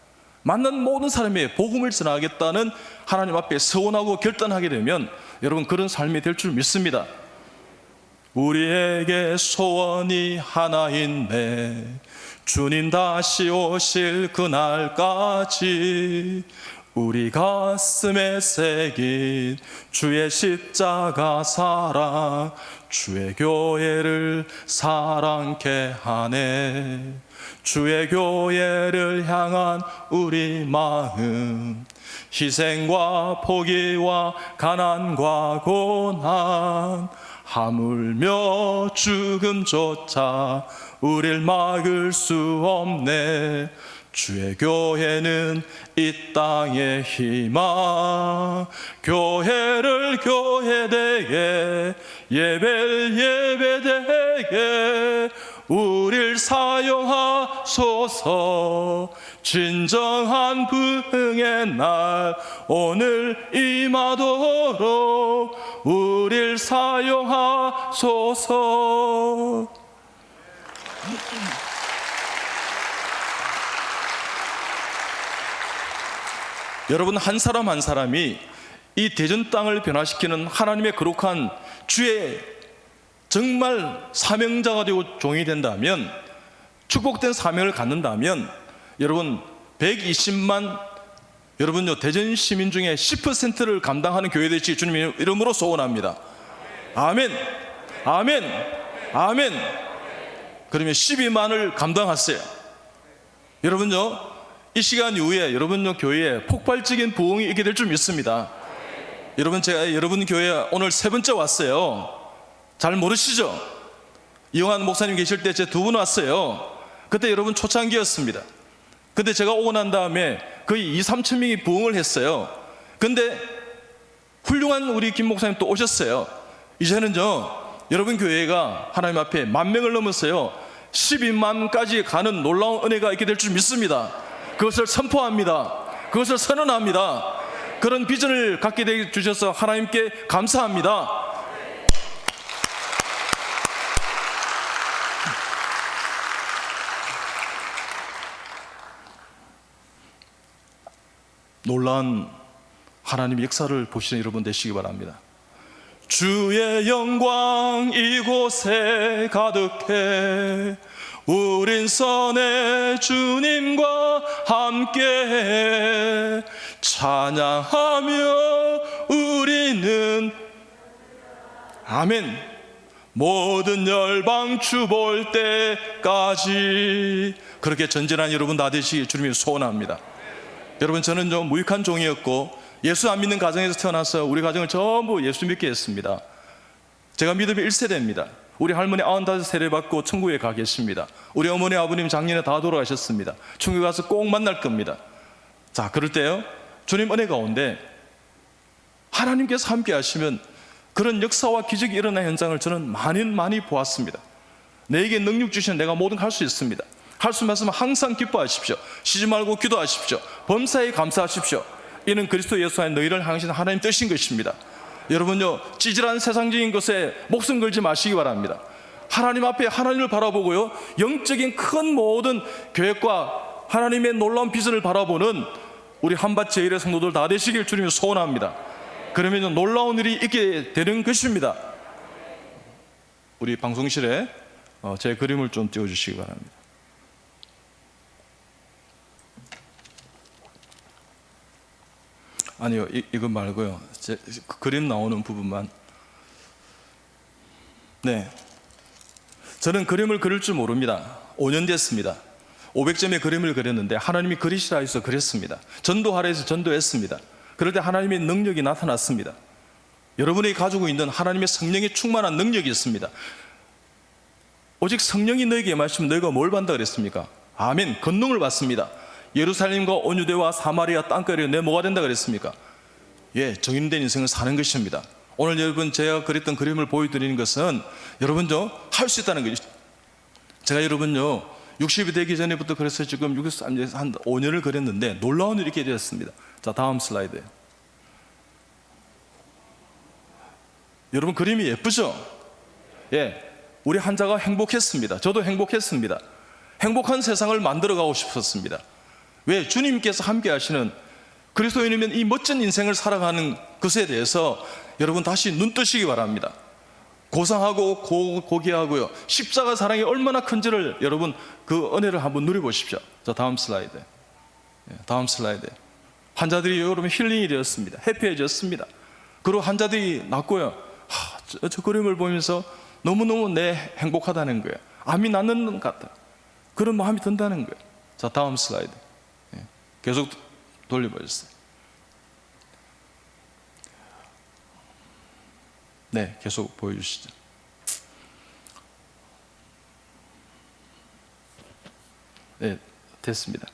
만난 모든 사람에게 복음을 전하겠다는 하나님 앞에 서원하고 결단하게 되면 여러분 그런 삶이 될 줄 믿습니다. 우리에게 소원이 하나인데 주님 다시 오실 그날까지 우리 가슴에 새긴 주의 십자가 사랑, 주의 교회를 사랑케 하네. 주의 교회를 향한 우리 마음, 희생과 포기와 가난과 고난, 하물며 죽음조차 우릴 막을 수 없네. 주의 교회는 이 땅의 희망, 교회를 교회되게, 예배를 예배되게 우릴 사용하소서. 진정한 부흥의 날 오늘 임하도록 우릴 사용하소서. 여러분 한 사람 한 사람이 이 대전 땅을 변화시키는 하나님의 거룩한 주의 정말 사명자가 되고 종이 된다면, 축복된 사명을 갖는다면, 여러분 120만 여러분요 대전 시민 중에 10%를 감당하는 교회 되시 주님의 이름으로 소원합니다. 아멘, 아멘, 아멘. 그러면 12만을 감당하세요. 여러분요 이 시간 이후에 여러분요 교회에 폭발적인 부흥이 있게 될 줄 믿습니다. 여러분 제가 여러분 교회에 오늘 세 번째 왔어요. 잘 모르시죠? 이영환 목사님 계실 때 제 두 분 왔어요. 그때 여러분 초창기였습니다. 근데 제가 오고 난 다음에 거의 2-3천 명이 부흥을 했어요. 근데 훌륭한 우리 김 목사님 또 오셨어요. 이제는요 여러분 교회가 하나님 앞에 10,000명을 넘었어요. 12만까지 가는 놀라운 은혜가 있게 될 줄 믿습니다. 그것을 선포합니다. 그것을 선언합니다. 그런 비전을 갖게 돼 주셔서 하나님께 감사합니다. 놀라운 하나님의 역사를 보시는 여러분 되시기 바랍니다. 주의 영광 이곳에 가득해 우린 선의 주님과 함께 찬양하며 우리는 아멘 모든 열방 주 볼 때까지 그렇게 전진한 여러분 다 되시기 주님이 소원합니다. 여러분 저는 좀 무익한 종이었고 예수 안 믿는 가정에서 태어나서 우리 가정을 전부 예수 믿게 했습니다. 제가 믿음의 1세대입니다. 우리 할머니 95세례 받고 천국에 가 계십니다. 우리 어머니 아버님 작년에 다 돌아가셨습니다. 천국에 가서 꼭 만날 겁니다. 자, 그럴 때요 주님 은혜 가운데 하나님께서 함께 하시면 그런 역사와 기적이 일어나는 현장을 저는 많이 보았습니다. 내게 능력 주시는 내가 뭐든 할 수 있습니다. 할 수 있으면 항상 기뻐하십시오. 쉬지 말고 기도하십시오. 범사에 감사하십시오. 이는 그리스도 예수 안에 너희를 향하신 하나님 뜻인 것입니다. 여러분요 찌질한 세상적인 것에 목숨 걸지 마시기 바랍니다. 하나님 앞에 하나님을 바라보고요 영적인 큰 모든 계획과 하나님의 놀라운 비전을 바라보는 우리 한밭 제일의 성도들 다 되시길 주님이 소원합니다. 그러면 놀라운 일이 있게 되는 것입니다. 우리 방송실에 제 그림을 좀 띄워주시기 바랍니다. 아니요, 이거 말고요. 그림 나오는 부분만. 네. 저는 그림을 그릴 줄 모릅니다. 5년 됐습니다. 500점의 그림을 그렸는데 하나님이 그리시라 해서 그렸습니다. 전도하라 해서 전도했습니다. 그럴 때 하나님의 능력이 나타났습니다. 여러분이 가지고 있는 하나님의 성령의 충만한 능력이 있습니다. 오직 성령이 너에게 임하시면 너희가 뭘 받는다 그랬습니까? 아멘, 권능을 받습니다. 예루살렘과 온유대와 사마리아 땅거리에 내 뭐가 된다 그랬습니까? 예, 정인된 인생을 사는 것입니다. 오늘 여러분 제가 그렸던 그림을 보여드리는 것은 여러분요 할 수 있다는 거죠. 제가 여러분요 60이 되기 전에부터 그래서 지금 한 5년을 그렸는데 놀라운 일이 있게 되었습니다. 자, 다음 슬라이드. 여러분 그림이 예쁘죠? 예, 우리 한자가 행복했습니다. 저도 행복했습니다. 행복한 세상을 만들어가고 싶었습니다. 왜? 주님께서 함께 하시는 그리스도인이면 이 멋진 인생을 살아가는 것에 대해서 여러분 다시 눈 뜨시기 바랍니다. 고상하고 고귀하고요 십자가 사랑이 얼마나 큰지를 여러분 그 은혜를 한번 누려보십시오. 자, 다음 슬라이드. 다음 슬라이드. 환자들이 여러분 힐링이 되었습니다. 해피해졌습니다. 그리고 환자들이 낫고요 저 그림을 보면서 너무너무 내 행복하다는 거예요. 암이 낫는 것 같다. 그런 마음이 든다는 거예요. 자, 다음 슬라이드. 계속 돌려보셨어요. 네, 계속 보여주시죠. 네, 됐습니다.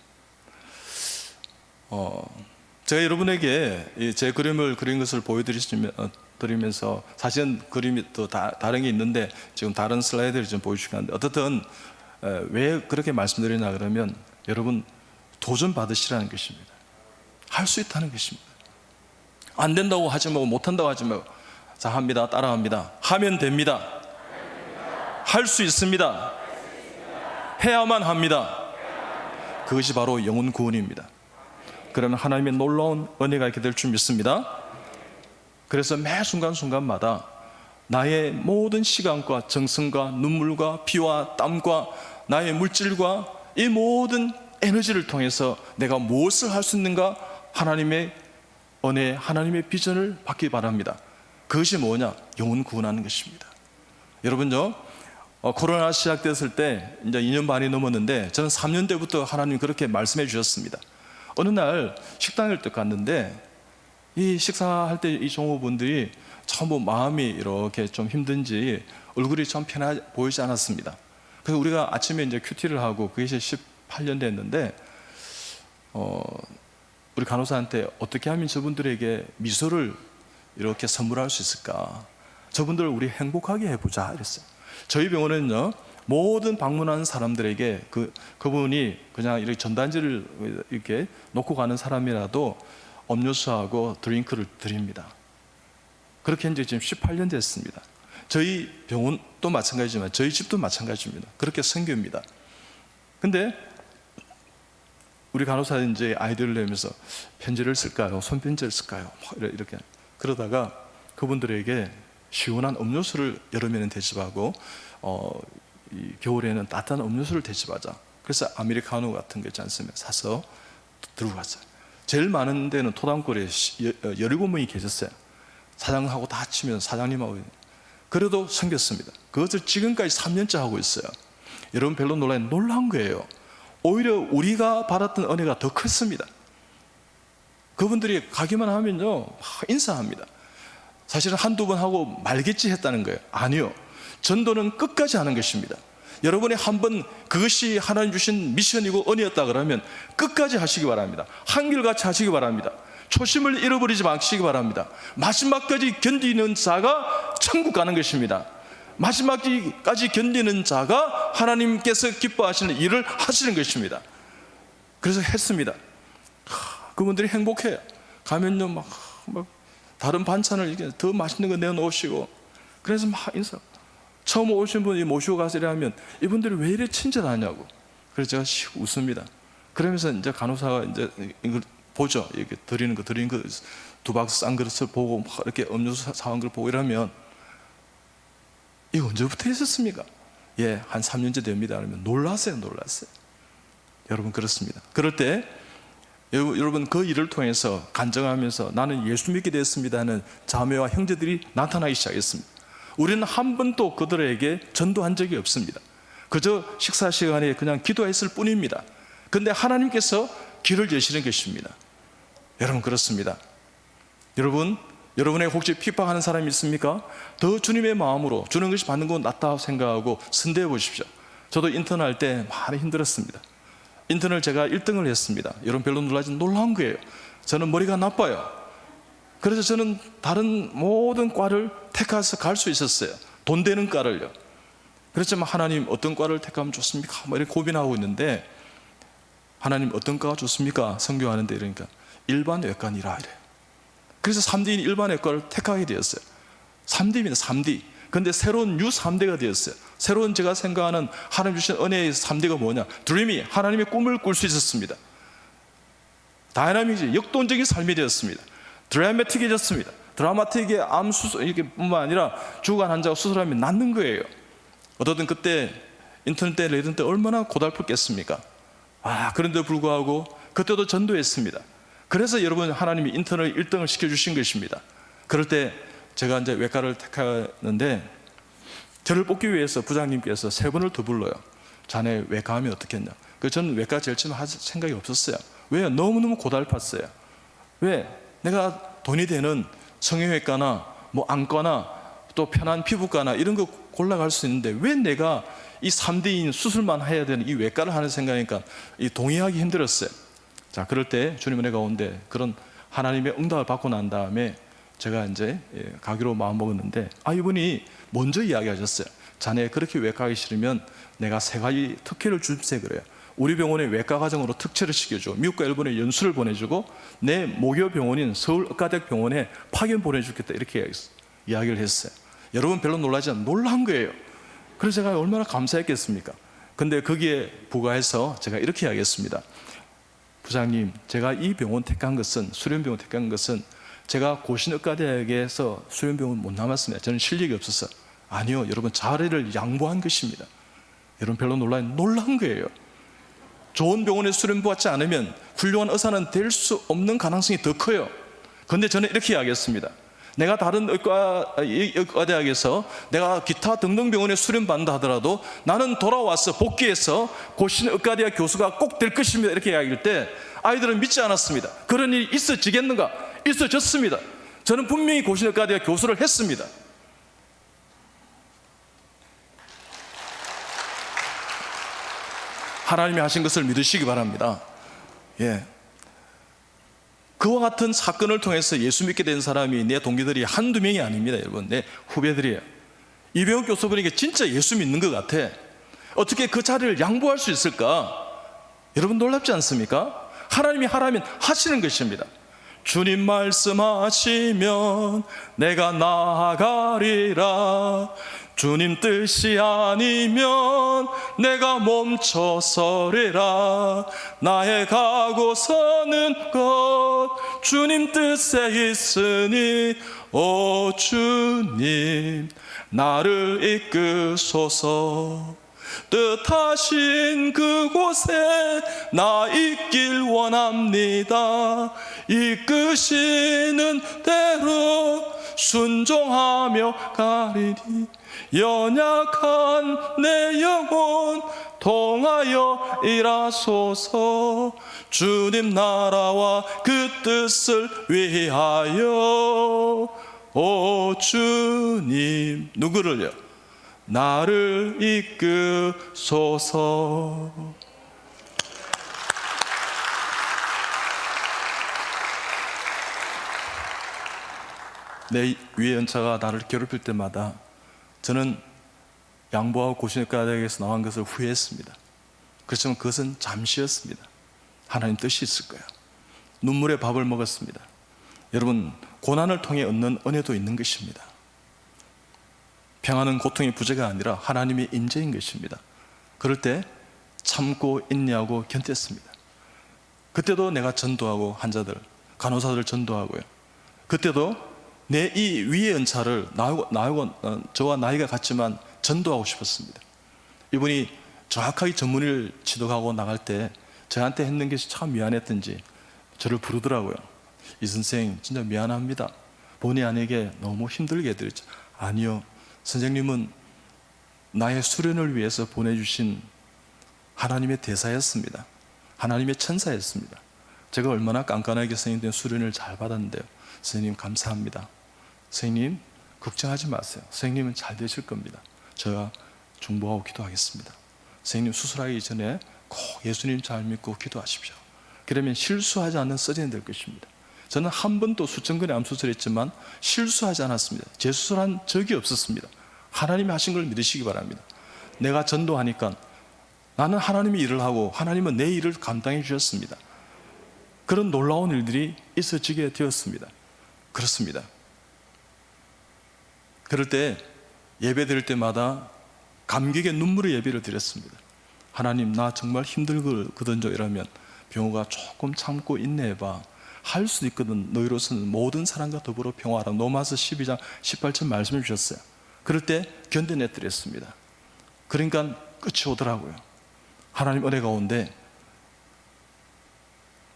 제가 여러분에게 제 그림을 그린 것을 보여드리면서 사실은 그림이 또 다른 게 있는데 지금 다른 슬라이드를 좀 보여주시긴 하는데 어떻든 왜 그렇게 말씀드리냐 그러면 여러분 도전 받으시라는 것입니다. 할 수 있다는 것입니다. 안 된다고 하지 말고 못한다고 하지 말고 자, 합니다. 따라합니다. 하면 됩니다. 할 수 있습니다. 해야만 합니다. 그것이 바로 영혼 구원입니다. 그러면 하나님의 놀라운 은혜가 있게 될 줄 믿습니다. 그래서 매 순간순간마다 나의 모든 시간과 정성과 눈물과 피와 땀과 나의 물질과 이 모든 에너지를 통해서 내가 무엇을 할 수 있는가, 하나님의 은혜, 하나님의 비전을 받기 바랍니다. 그것이 뭐냐? 영혼 구원하는 것입니다. 여러분요, 코로나 시작됐을 때 이제 2년 반이 넘었는데 저는 3년 때부터 하나님 그렇게 말씀해 주셨습니다. 어느 날 식당을 딱 갔는데 이 식사할 때 이 종업원들이 전부 마음이 이렇게 좀 힘든지 얼굴이 좀 편해 보이지 않았습니다. 그래서 우리가 아침에 이제 큐티를 하고 그것이 18년 됐는데 우리 간호사한테 어떻게 하면 저분들에게 미소를 이렇게 선물할 수 있을까? 저분들을 우리 행복하게 해보자 이랬어요. 저희 병원은요, 모든 방문하는 사람들에게 그분이 그냥 이렇게 전단지를 이렇게 놓고 가는 사람이라도 음료수하고 드링크를 드립니다. 그렇게 이제 지금 18년 됐습니다. 저희 병원도 마찬가지지만 저희 집도 마찬가지입니다. 그렇게 선교입니다. 근데 우리 간호사는 이제 아이들을 내면서 편지를 쓸까요? 손편지를 쓸까요? 이렇게 그러다가 그분들에게 시원한 음료수를 여름에는 대접하고 이 겨울에는 따뜻한 음료수를 대접하자. 그래서 아메리카노 같은 거 있지 않습니까? 사서 들고 갔어요. 제일 많은 데는 토담골에 17명이 계셨어요. 사장하고 다 치면 사장님하고. 그래도 섬겼습니다. 그것을 지금까지 3년째 하고 있어요. 여러분 별로 놀란 거예요. 오히려 우리가 받았던 은혜가 더 컸습니다. 그분들이 가기만 하면요, 인사합니다. 사실은 한두 번 하고 말겠지 했다는 거예요. 아니요, 전도는 끝까지 하는 것입니다. 여러분이 한번 그것이 하나님 주신 미션이고 은혜였다 그러면 끝까지 하시기 바랍니다. 한결같이 하시기 바랍니다. 초심을 잃어버리지 마시기 바랍니다. 마지막까지 견디는 자가 천국 가는 것입니다. 마지막까지 견디는 자가 하나님께서 기뻐하시는 일을 하시는 것입니다. 그래서 했습니다. 그분들이 행복해요. 가면요 막 다른 반찬을 이렇게 더 맛있는 거 내놓으시고, 그래서 막 인사. 처음 오신 분이 모시고 가서 이래 하면 이분들이 왜 이래 친절하냐고. 그래서 제가 웃습니다. 그러면서 이제 간호사가 이제 이걸 보죠. 이렇게 드리는 거 두 박스 싼 그릇을 보고 막 이렇게 음료수 사온 걸 보고 이러면 이거 언제부터 있었습니까? 예, 한 3년째 됩니다. 그러면 놀랐어요. 여러분 그렇습니다. 그럴 때 여러분 그 일을 통해서 간증하면서 나는 예수 믿게 됐습니다 하는 자매와 형제들이 나타나기 시작했습니다. 우리는 한 번도 그들에게 전도한 적이 없습니다. 그저 식사 시간에 그냥 기도했을 뿐입니다. 그런데 하나님께서 길을 여시는 것입니다. 여러분 그렇습니다. 여러분에게 혹시 핍박하는 사람이 있습니까? 더 주님의 마음으로 주는 것이 받는 건 낫다 생각하고 선대해 보십시오. 저도 인턴할 때 많이 힘들었습니다. 인턴을 제가 1등을 했습니다. 여러분 별로 놀란 거예요. 저는 머리가 나빠요. 그래서 저는 다른 모든 과를 택해서 갈 수 있었어요. 돈 되는 과를요. 그렇지만 하나님 어떤 과를 택하면 좋습니까? 이렇게 고민하고 있는데 하나님 어떤 과가 좋습니까? 선교하는데 이러니까 일반 외과니라 이래요. 그래서 3D인 일반 외과를 택하게 되었어요. 3D입니다. 3D. 그런데 새로운 뉴 3D가 되었어요. 새로운 제가 생각하는 하나님 주신 은혜의 3D가 뭐냐? 드림이 하나님의 꿈을 꿀 수 있었습니다. 다이나믹이 역동적인 삶이 되었습니다. 드라마틱해졌습니다. 드라마틱의 암 수술 이게 뿐만 아니라 주간 환자가 수술하면 낫는 거예요. 어쨌든 그때 인터넷 때 레든 때 얼마나 고달팠겠습니까? 그런데 불구하고 그때도 전도했습니다. 그래서 여러분 하나님이 인턴을 1등을 시켜주신 것입니다. 그럴 때 제가 이제 외과를 택하는데 저를 뽑기 위해서 부장님께서 3번을 더 불러요. 자네 외과하면 어떻겠냐. 저는 외과 제일 처음 할 생각이 없었어요. 왜요? 너무너무 고달팠어요. 왜? 내가 돈이 되는 성형외과나 뭐 안과나 또 편한 피부과나 이런 거 골라갈 수 있는데 왜 내가 이 3D인 수술만 해야 되는 이 외과를 하는 생각이니까 이 동의하기 힘들었어요. 자, 그럴 때 주님 은혜 가운데 그런 하나님의 응답을 받고 난 다음에 제가 이제 가기로 마음먹었는데 이분이 먼저 이야기하셨어요. 자네 그렇게 외과하기 싫으면 내가 3가지 특혜를 줄세 그래요. 우리 병원의 외과 과정으로 특채를 시켜주고 미국과 일본에 연수를 보내주고 내 모교 병원인 서울의과대학병원에 파견 보내주겠다 이렇게 이야기를 했어요. 여러분 별로 놀라지 않아요. 놀란 거예요. 그래서 제가 얼마나 감사했겠습니까? 근데 거기에 부과해서 제가 이렇게 이야기했습니다. 부장님, 제가 이 병원 택한 것은, 수련병원 택한 것은 제가 고신의과대학에서 수련병원 못 남았습니다. 저는 실력이 없어서. 아니요, 여러분, 자리를 양보한 것입니다. 여러분 별로 놀란 거예요. 좋은 병원에 수련받지 않으면 훌륭한 의사는 될 수 없는 가능성이 더 커요. 그런데 저는 이렇게 이야기했습니다. 내가 다른 의과대학에서 내가 기타 등등 병원에 수련받는다 하더라도 나는 돌아와서 복귀해서 고신의과대학 교수가 꼭 될 것입니다. 이렇게 이야기할 때 아이들은 믿지 않았습니다. 그런 일이 있어지겠는가? 있어졌습니다. 저는 분명히 고신의과대학 교수를 했습니다. 하나님이 하신 것을 믿으시기 바랍니다. 예. 그와 같은 사건을 통해서 예수 믿게 된 사람이 내 동기들이 한두 명이 아닙니다. 여러분, 내 후배들이에요. 이병욱 교수분에게 진짜 예수 믿는 것 같아. 어떻게 그 자리를 양보할 수 있을까? 여러분 놀랍지 않습니까? 하나님이 하라면 하시는 것입니다. 주님 말씀하시면 내가 나아가리라. 주님 뜻이 아니면 내가 멈춰서리라. 나의 가고 서는 것 주님 뜻에 있으니 오 주님 나를 이끄소서. 뜻하신 그곳에 나 있길 원합니다. 이끄시는 대로 순종하며 가리니 연약한 내 영혼 통하여 일하소서. 주님 나라와 그 뜻을 위하여 오 주님 누구를요? 나를 이끄소서. 내 위의 연차가 나를 괴롭힐 때마다 저는 양보하고 고신의과대학에서 나온 것을 후회했습니다. 그렇지만 그것은 잠시였습니다. 하나님 뜻이 있을 거예요. 눈물의 밥을 먹었습니다. 여러분, 고난을 통해 얻는 은혜도 있는 것입니다. 평안은 고통의 부재가 아니라 하나님의 임재인 것입니다. 그럴 때 참고 인내하고 견뎠습니다. 그때도 내가 전도하고 환자들, 간호사들 전도하고요. 그때도 내 이 위의 연차를 저와 나이가 같지만 전도하고 싶었습니다. 이분이 정확하게 전문의를 지도하고 나갈 때 저한테 했는 것이 참 미안했던지 저를 부르더라고요. 이 선생 진짜 미안합니다. 본의 아니게 너무 힘들게 해드렸죠. 아니요, 선생님은 나의 수련을 위해서 보내주신 하나님의 대사였습니다. 하나님의 천사였습니다. 제가 얼마나 깐깐하게 선생님들 수련을 잘 받았는데요. 선생님 감사합니다. 선생님 걱정하지 마세요. 선생님은 잘 되실 겁니다. 제가 중보하고 기도하겠습니다. 선생님 수술하기 전에 꼭 예수님 잘 믿고 기도하십시오. 그러면 실수하지 않는 서전이 될 것입니다. 저는 한 번도 수천건의 암 수술했지만 실수하지 않았습니다. 재수술한 적이 없었습니다. 하나님이 하신 걸 믿으시기 바랍니다. 내가 전도하니까 나는 하나님이 일을 하고 하나님은 내 일을 감당해 주셨습니다. 그런 놀라운 일들이 있어지게 되었습니다. 그렇습니다. 그럴 때 예배 드릴 때마다 감격의 눈물의 예배를 드렸습니다. 하나님 나 정말 힘들거든요 이러면 병호가 조금 참고 인내해봐. 할 수 있거든. 너희로서는 모든 사람과 더불어 평화하라. 로마서 12장 18절 말씀해 주셨어요. 그럴 때 견뎌냈더랬습니다. 그러니까 끝이 오더라고요. 하나님 은혜 가운데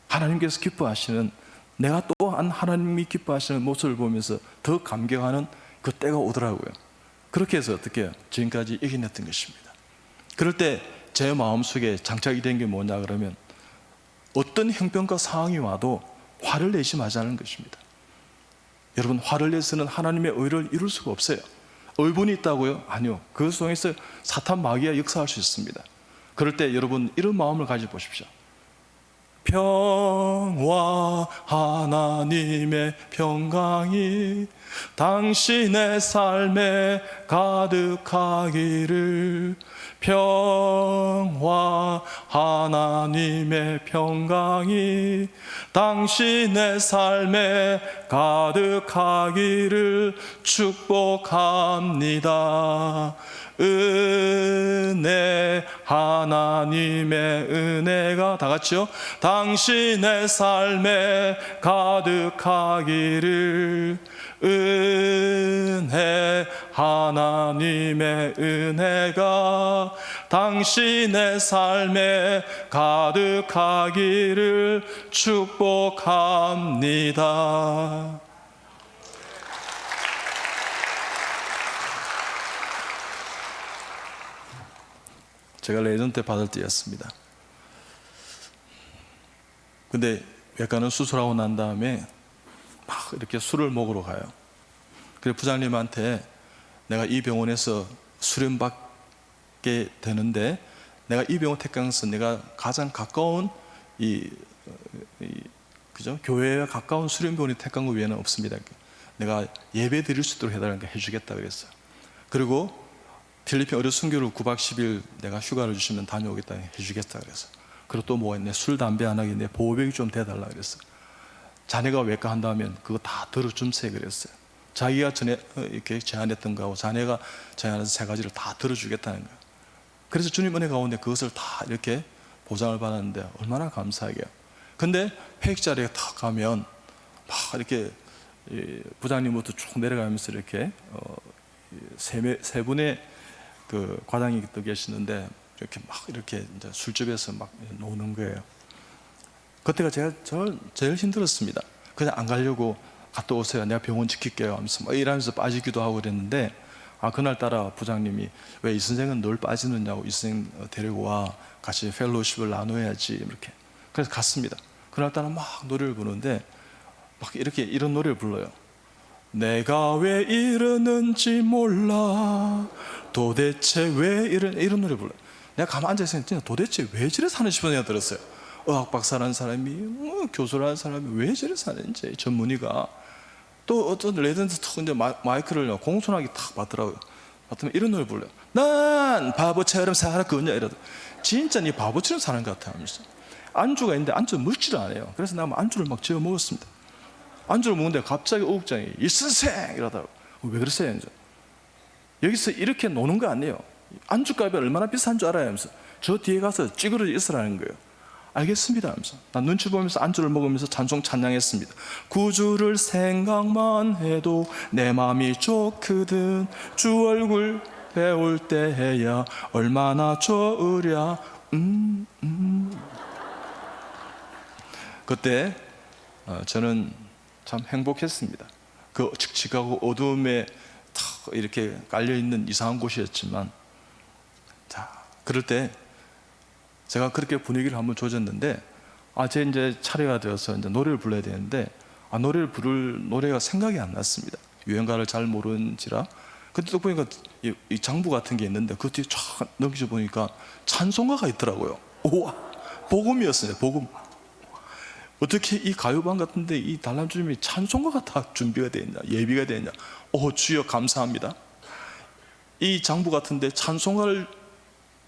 하나님께서 기뻐하시는, 내가 또한 하나님이 기뻐하시는 모습을 보면서 더 감격하는 그 때가 오더라고요. 그렇게 해서 어떻게 해요? 지금까지 이겨냈던 것입니다. 그럴 때 제 마음속에 장착이 된 게 뭐냐 그러면 어떤 형편과 상황이 와도 화를 내지 말자는 것입니다. 여러분, 화를 내서는 하나님의 의를 이룰 수가 없어요. 의분이 있다고요? 아니요. 그 속에서 사탄 마귀가 역사할 수 있습니다. 그럴 때 여러분 이런 마음을 가져 보십시오. 평화 하나님의 평강이 당신의 삶에 가득하기를. 평화 하나님의 평강이 당신의 삶에 가득하기를 축복합니다. 은혜, 하나님의 은혜가 다 같이요. 당신의 삶에 가득하기를. 은혜, 하나님의 은혜가 당신의 삶에 가득하기를 축복합니다. 제가 레전 때 받을 때였습니다. 근데 외과는 수술하고 난 다음에 막 이렇게 술을 먹으러 가요. 그래서 부장님한테 내가 이 병원에서 수련받게 되는데 내가 이 병원 택강에서 내가 가장 가까운 그죠? 교회와 가까운 수련병원이 택한 거 외에는 없습니다. 내가 예배 드릴 수 있도록 해달라니까 해주겠다 그랬어요. 그리고 필리핀 어려 순교를 9박 10일 내가 휴가를 주시면 다녀오겠다 해주겠다 그랬어요. 그리고 또 뭐가 있네, 술 담배 안 하게 내 보호백이 좀 대달라 그랬어요. 자네가 외과 한다면 그거 다 들어줌세 그랬어요. 자기가 전에 이렇게 제안했던 거하고 자네가 제안해서 세 가지를 다 들어주겠다는 거예요. 그래서 주님 은혜 가운데 그것을 다 이렇게 보장을 받았는데 얼마나 감사하게요. 근데 회식 자리에 탁 가면 막 이렇게 부장님부터 쭉 내려가면서 이렇게 세 분의 그 과장이 또 계시는데 이렇게 막 이렇게 이제 술집에서 막 노는 거예요. 그때가 제가 제일 힘들었습니다. 그냥 안 가려고 갔다 오세요. 내가 병원 지킬게요 하면서 막 이러면서 빠지기도 하고 그랬는데 그날따라 부장님이 왜 이 선생은 늘 빠지느냐고, 이 선생 데리고 와 같이 펠로우십을 나눠야지 이렇게. 그래서 갔습니다. 그날따라 막 노래를 부르는데 막 이렇게 이런 노래를 불러요. 내가 왜 이러는지 몰라 도대체 왜 이런 노래 불러요. 내가 가만 앉아서 진짜 도대체 왜 저래 사는 싶은 생각 들었어요. 의학 박사라는 사람이 교수라는 사람이 왜 저래 사는지 전문의가 또 어떤 레전드 턱 이제 마이크를 공손하게 탁 받더라고요. 받으면 이런 노래 불러요. 난 바보처럼 살았군요 이러다. 진짜 네 바보처럼 사는 것 같아 하면서 안주가 있는데 안주 먹지를 않아요. 그래서 나 안주를 막 지어 먹었습니다. 안주를 먹는데 갑자기 어국장이 이 선생 이러다가 왜 그러세요? 이제 여기서 이렇게 노는 거 아니에요. 안주값이 얼마나 비싼 줄 알아요 하면서 저 뒤에 가서 찌그러져 있으라는 거예요. 알겠습니다 하면서 난 눈치 보면서 안주를 먹으면서 찬송 찬양했습니다. 구주를 생각만 해도 내 마음이 좋거든. 주 얼굴 배울 때야 얼마나 좋으랴. 그때 저는 참 행복했습니다. 그 칙칙하고 어두움에 탁 이렇게 깔려있는 이상한 곳이었지만 자 그럴 때 제가 그렇게 분위기를 한번 조졌는데 제 이제 차례가 되어서 이제 노래를 불러야 되는데 노래를 부를 노래가 생각이 안 났습니다. 유행가를 잘 모르는지라. 그때 또 보니까 이 장부 같은 게 있는데 그 뒤에 쫙 넘기져 보니까 찬송가가 있더라고요. 우와, 복음이었어요. 복음. 어떻게 이 가요방 같은데 이 단람주님이 찬송가가 다 준비가 되어 있냐, 예비가 되어 있냐. 주여 감사합니다. 이 장부 같은데 찬송가를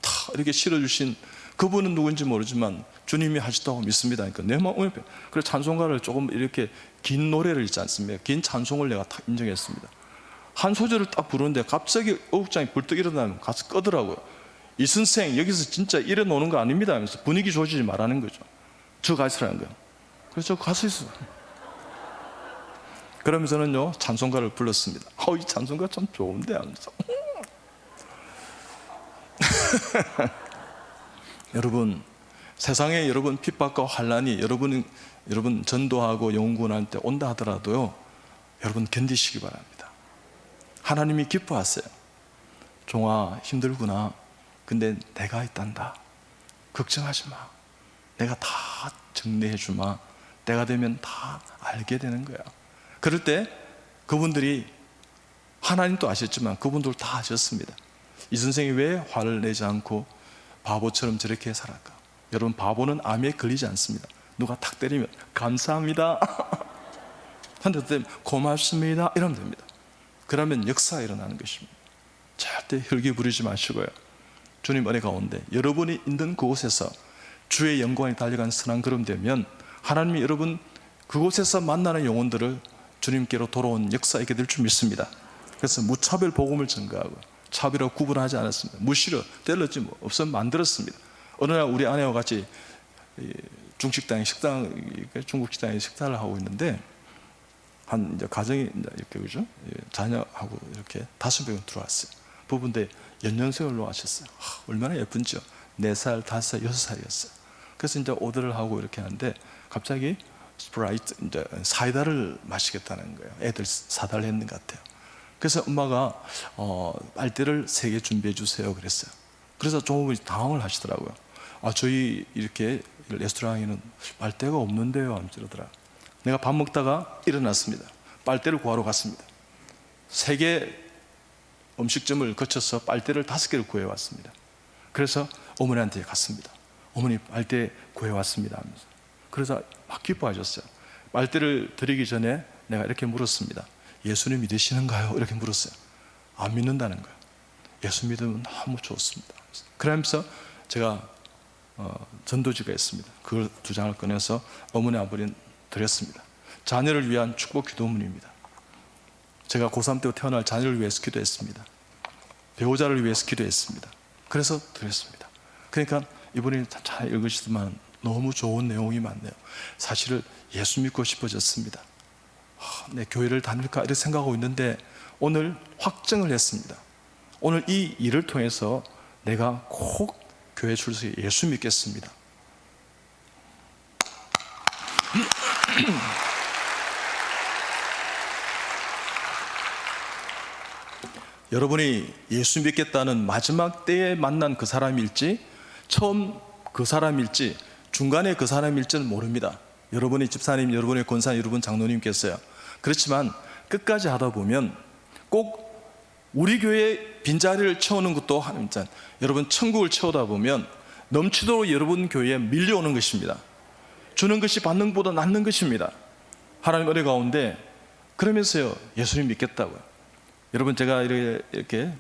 다 이렇게 실어주신 그분은 누군지 모르지만 주님이 하시다고 믿습니다. 그러니까 내 마음에 그래서 찬송가를 조금 이렇게 긴 노래를 있지 않습니까? 긴 찬송을 내가 딱 인정했습니다. 한 소절을 딱 부르는데 갑자기 어국장이 불떡 일어나면 가서 끄더라고요. 이 선생 여기서 진짜 이래 노는 거 아닙니다 하면서 분위기 조지지 말라는 거죠. 저 가시라는 거예요. 그래서 저 가서 있어. 그러면서는요 찬송가를 불렀습니다. 이 찬송가 참 좋은데 하면서 여러분 세상에 여러분 핍박과 환난이 여러분 전도하고 영구할 때 온다 하더라도요 여러분 견디시기 바랍니다. 하나님이 기뻐하세요. 종아 힘들구나. 근데 내가 있단다. 걱정하지 마. 내가 다 정리해 주마. 때가 되면 다 알게 되는 거야. 그럴 때 그분들이 하나님도 아셨지만 그분들 다 아셨습니다. 이 선생이 왜 화를 내지 않고 바보처럼 저렇게 살았까? 여러분 바보는 암에 걸리지 않습니다. 누가 탁 때리면 감사합니다. 한대 때리면 고맙습니다. 이러면 됩니다. 그러면 역사가 일어나는 것입니다. 절대 혈기 부리지 마시고요. 주님 은혜 가운데 여러분이 있는 그곳에서 주의 영광이 달려간 선한 걸음 되면 하나님이 여러분 그곳에서 만나는 영혼들을 주님께로 돌아온 역사 있게 될 줄 믿습니다. 그래서 무차별 복음을 전가하고 차별하고 구분하지 않았습니다. 무시로 때렸지 뭐 없으면 만들었습니다. 어느 날 우리 아내와 같이 중국 식당에 식사를 하고 있는데 한 이제 가정이 이제 이렇게 그죠? 자녀하고 이렇게 5명이 들어왔어요. 부부인데 연년생으로 하셨어요. 얼마나 예쁜지요. 4살, 5살, 6살이었어요. 그래서 이제 오더를 하고 이렇게 하는데 갑자기 스프라이트 이제 사이다를 마시겠다는 거예요. 애들 사달을 했는 것 같아요. 그래서 엄마가 빨대를 3개 준비해 주세요 그랬어요. 그래서 종업원이 당황을 하시더라고요. 저희 이렇게 레스토랑에는 빨대가 없는데요 하면서 이러더라. 내가 밥 먹다가 일어났습니다. 빨대를 구하러 갔습니다. 3개 음식점을 거쳐서 빨대를 5개를 구해왔습니다. 그래서 어머니한테 갔습니다. 어머니 빨대 구해왔습니다 하면서. 그래서 막 기뻐하셨어요. 빨대를 드리기 전에 내가 이렇게 물었습니다. 예수님 믿으시는가요? 이렇게 물었어요. 안 믿는다는 거예요. 예수 믿으면 너무 좋습니다. 그러면서 제가 전도지가 있습니다. 그걸 2장을 꺼내서 어머니 아버님 드렸습니다. 자녀를 위한 축복 기도문입니다. 제가 고3 때 태어날 자녀를 위해서 기도했습니다. 배우자를 위해서 기도했습니다. 그래서 드렸습니다. 그러니까 이분이 잘 읽으시지만 너무 좋은 내용이 많네요. 사실은 예수 믿고 싶어졌습니다. 내 교회를 다닐까 이렇게 생각하고 있는데 오늘 확정을 했습니다. 오늘 이 일을 통해서 내가 꼭 교회 출석해 예수 믿겠습니다. 여러분이 예수 믿겠다는 마지막 때에 만난 그 사람일지 처음 그 사람일지 중간에 그 사람일지는 모릅니다. 여러분의 집사님, 여러분의 권사, 여러분 장로님께서요. 그렇지만 끝까지 하다 보면 꼭 우리 교회 빈자리를 채우는 것도 하나님, 여러분 천국을 채우다 보면 넘치도록 여러분 교회에 밀려오는 것입니다. 주는 것이 받는 것보다 낫는 것입니다. 하나님 은혜 가운데 그러면서요 예수님 믿겠다고요. 여러분 제가 이렇게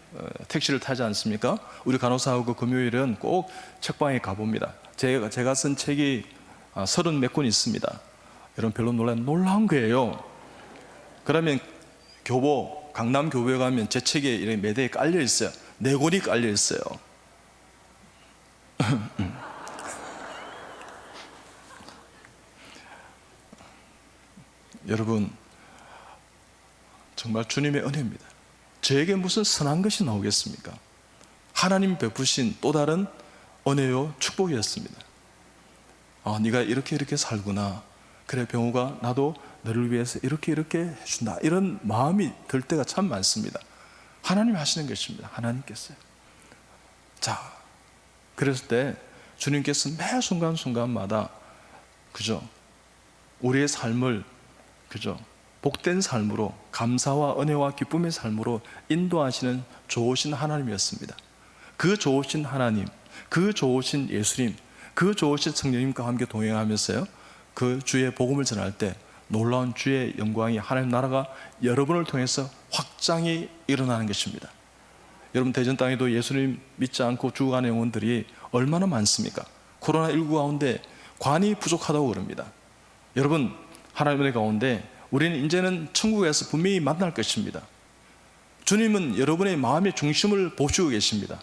택시를 타지 않습니까? 우리 간호사하고 금요일은 꼭 책방에 가봅니다. 제가 쓴 책이 30몇 권 있습니다. 여러분 별로 놀라운 거예요. 그러면 교보, 강남 교보에 가면 제 책에 이렇게 매대에 깔려 있어요. 4권이 깔려 있어요. 여러분 정말 주님의 은혜입니다. 저에게 무슨 선한 것이 나오겠습니까? 하나님 베푸신 또 다른 은혜요 축복이었습니다. 네가 이렇게 살구나. 그래 병우가 나도 너를 위해서 이렇게 해준다. 이런 마음이 들 때가 참 많습니다. 하나님 하시는 것입니다. 하나님께서요. 자, 그랬을 때 주님께서 매 순간순간마다 그죠? 우리의 삶을 그죠? 복된 삶으로 감사와 은혜와 기쁨의 삶으로 인도하시는 좋으신 하나님이었습니다. 그 좋으신 하나님, 그 좋으신 예수님, 그 좋으신 성령님과 함께 동행하면서요 그 주의 복음을 전할 때 놀라운 주의 영광이 하나님 나라가 여러분을 통해서 확장이 일어나는 것입니다. 여러분 대전 땅에도 예수님 믿지 않고 죽어가는 영혼들이 얼마나 많습니까? 코로나19 가운데 관이 부족하다고 그럽니다. 여러분 하나님의 가운데 우리는 이제는 천국에서 분명히 만날 것입니다. 주님은 여러분의 마음의 중심을 보시고 계십니다.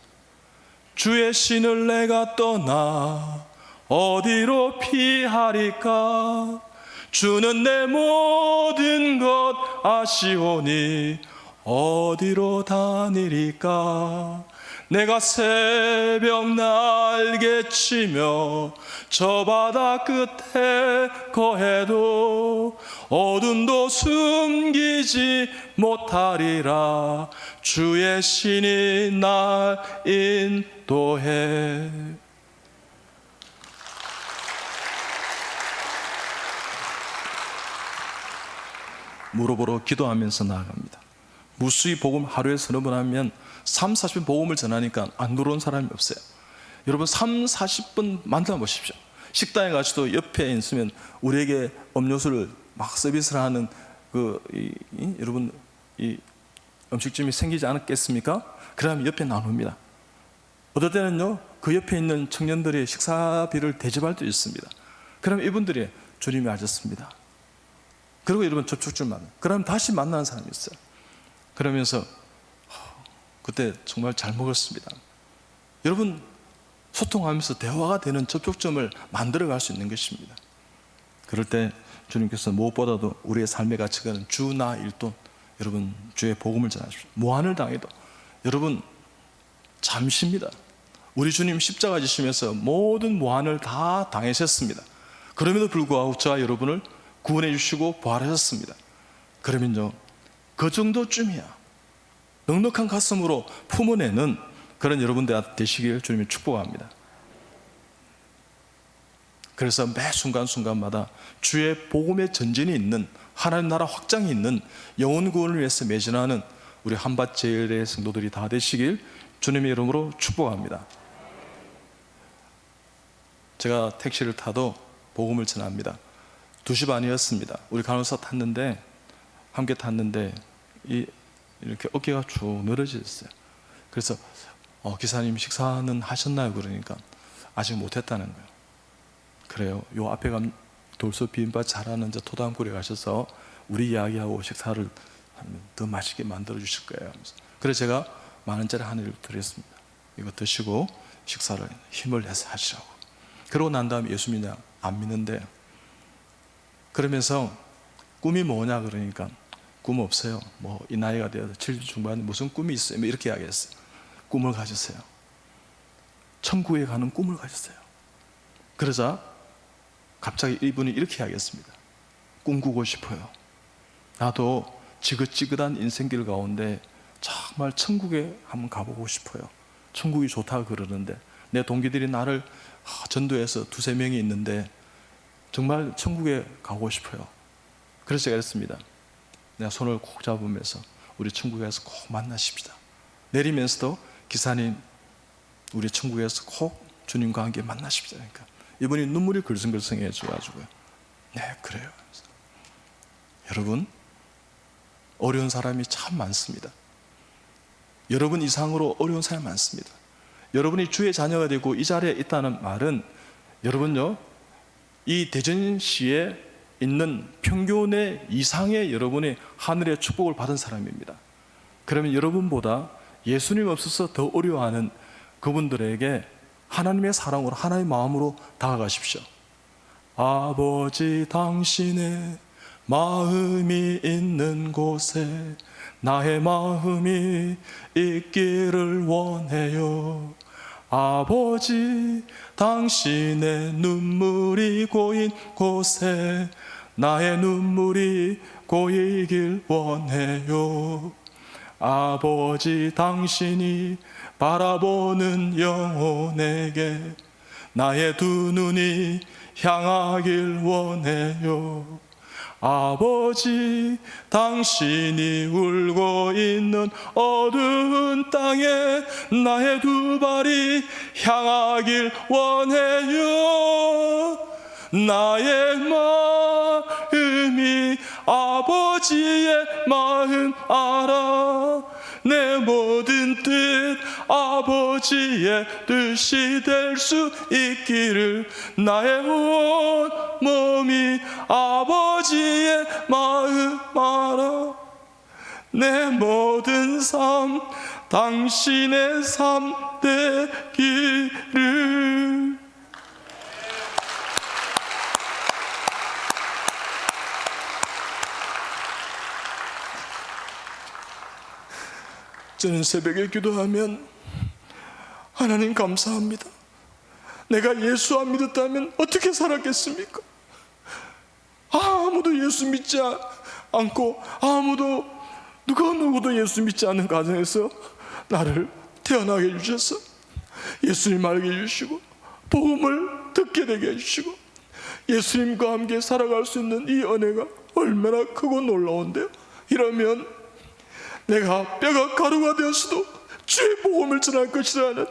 주의 신을 내가 떠나 어디로 피하리까? 주는 내 모든 것 아시오니 어디로 다니리까? 내가 새벽 날개치며 저 바다 끝에 거해도 어둠도 숨기지 못하리라. 주의 신이 날 인도해. 물어보러 기도하면서 나아갑니다. 무수히 복음 하루에 서너 번 하면 3, 40분 복음을 전하니까 안 들어온 사람이 없어요. 여러분 3, 40분 만나보십시오. 식당에 가서도 옆에 있으면 우리에게 음료수를 막 서비스를 하는 여러분 이 음식점이 생기지 않았겠습니까? 그러면 옆에 나눕니다. 어떨 때는요 그 옆에 있는 청년들의 식사비를 대접할 때 있습니다. 그럼 이분들이 주님이 하셨습니다. 그리고 여러분 저축줄 만나. 그럼 다시 만나는 사람이 있어요. 그러면서 그때 정말 잘 먹었습니다. 여러분, 소통하면서 대화가 되는 접촉점을 만들어갈 수 있는 것입니다. 그럴 때 주님께서 무엇보다도 우리의 삶의 가치관은 주나 일돈, 여러분 주의 복음을 전하십시오. 무한을 당해도 여러분 잠시입니다. 우리 주님 십자가 지시면서 모든 무한을 다 당하셨습니다. 그럼에도 불구하고 저와 여러분을 구원해 주시고 부활하셨습니다. 그러면요, 그 정도쯤이야 넉넉한 가슴으로 품어내는 그런 여러분들 되시길 주님이 축복합니다. 그래서 매 순간순간마다 주의 복음의 전진이 있는, 하나님 나라 확장이 있는 영혼 구원을 위해서 매진하는 우리 한밭제일의 성도들이 다 되시길 주님의 이름으로 축복합니다. 제가 택시를 타도 복음을 전합니다. 2시 반이었습니다. 우리 간호사 탔는데, 함께 탔는데 이렇게 어깨가 쭉 늘어졌어요. 그래서 기사님 식사는 하셨나요? 그러니까 아직 못했다는 거예요. 그래요. 요 앞에 가면 돌솥 비빔밥 잘하는 토담굴에 가셔서 우리 이야기하고 식사를 더 맛있게 만들어 주실 거예요. 그래서 제가 10,000원짜리 하나를 드렸습니다. 이거 드시고 식사를 힘을 내서 하시라고. 그러고 난 다음에 예수 믿냐? 안 믿는데, 그러면서 꿈이 뭐냐 그러니까 꿈 없어요. 뭐 이 나이가 되어서 70 중반에 무슨 꿈이 있어요? 뭐 이렇게 이야기했어요. 꿈을 가졌어요. 천국에 가는 꿈을 가졌어요. 그러자 갑자기 이분이 이렇게 이야기했습니다. 꿈꾸고 싶어요. 나도 지긋지긋한 인생길 가운데 정말 천국에 한번 가보고 싶어요. 천국이 좋다 그러는데 내 동기들이 나를 전도해서 2-3명이 있는데 정말 천국에 가고 싶어요. 그래서 제가 했습니다. 내가 손을 꼭 잡으면서 우리 천국에서 꼭 만나십시다. 내리면서도 기사님 우리 천국에서 꼭 주님과 함께 만나십시다. 그러니까 이분이 눈물이 글썽글썽해 줘가지고요. 네, 그래요. 여러분, 어려운 사람이 참 많습니다. 여러분 이상으로 어려운 사람이 많습니다. 여러분이 주의 자녀가 되고 이 자리에 있다는 말은, 여러분요, 이 대전시에 있는 평균의 이상의 여러분이 하늘의 축복을 받은 사람입니다. 그러면 여러분보다 예수님 없어서 더 어려워하는 그분들에게 하나님의 사랑으로, 하나님의 마음으로 다가가십시오. 아버지, 당신의 마음이 있는 곳에 나의 마음이 있기를 원해요. 아버지, 당신의 눈물이 고인 곳에 나의 눈물이 고이길 원해요. 아버지, 당신이 바라보는 영혼에게 나의 두 눈이 향하길 원해요. 아버지, 당신이 울고 있는 어두운 땅에 나의 두 발이 향하길 원해요. 나의 마음이 아버지의 마음 알아. 내 모든 뜻 아버지의 뜻이 될 수 있기를. 나의 온 몸이 아버지의 마음 알아. 내 모든 삶 당신의 삶 되기를. 저는 새벽에 기도하면 하나님 감사합니다. 내가 예수 안 믿었다면 어떻게 살았겠습니까? 아무도 예수 믿지 않고 누구도 예수 믿지 않는 가정에서 나를 태어나게 해주셔서 예수님 알게 해주시고 복음을 듣게 되게 해주시고 예수님과 함께 살아갈 수 있는 이 은혜가 얼마나 크고 놀라운데요. 이러면 내가 뼈가 가루가 되었어도 주의 복음을 전할 것이라는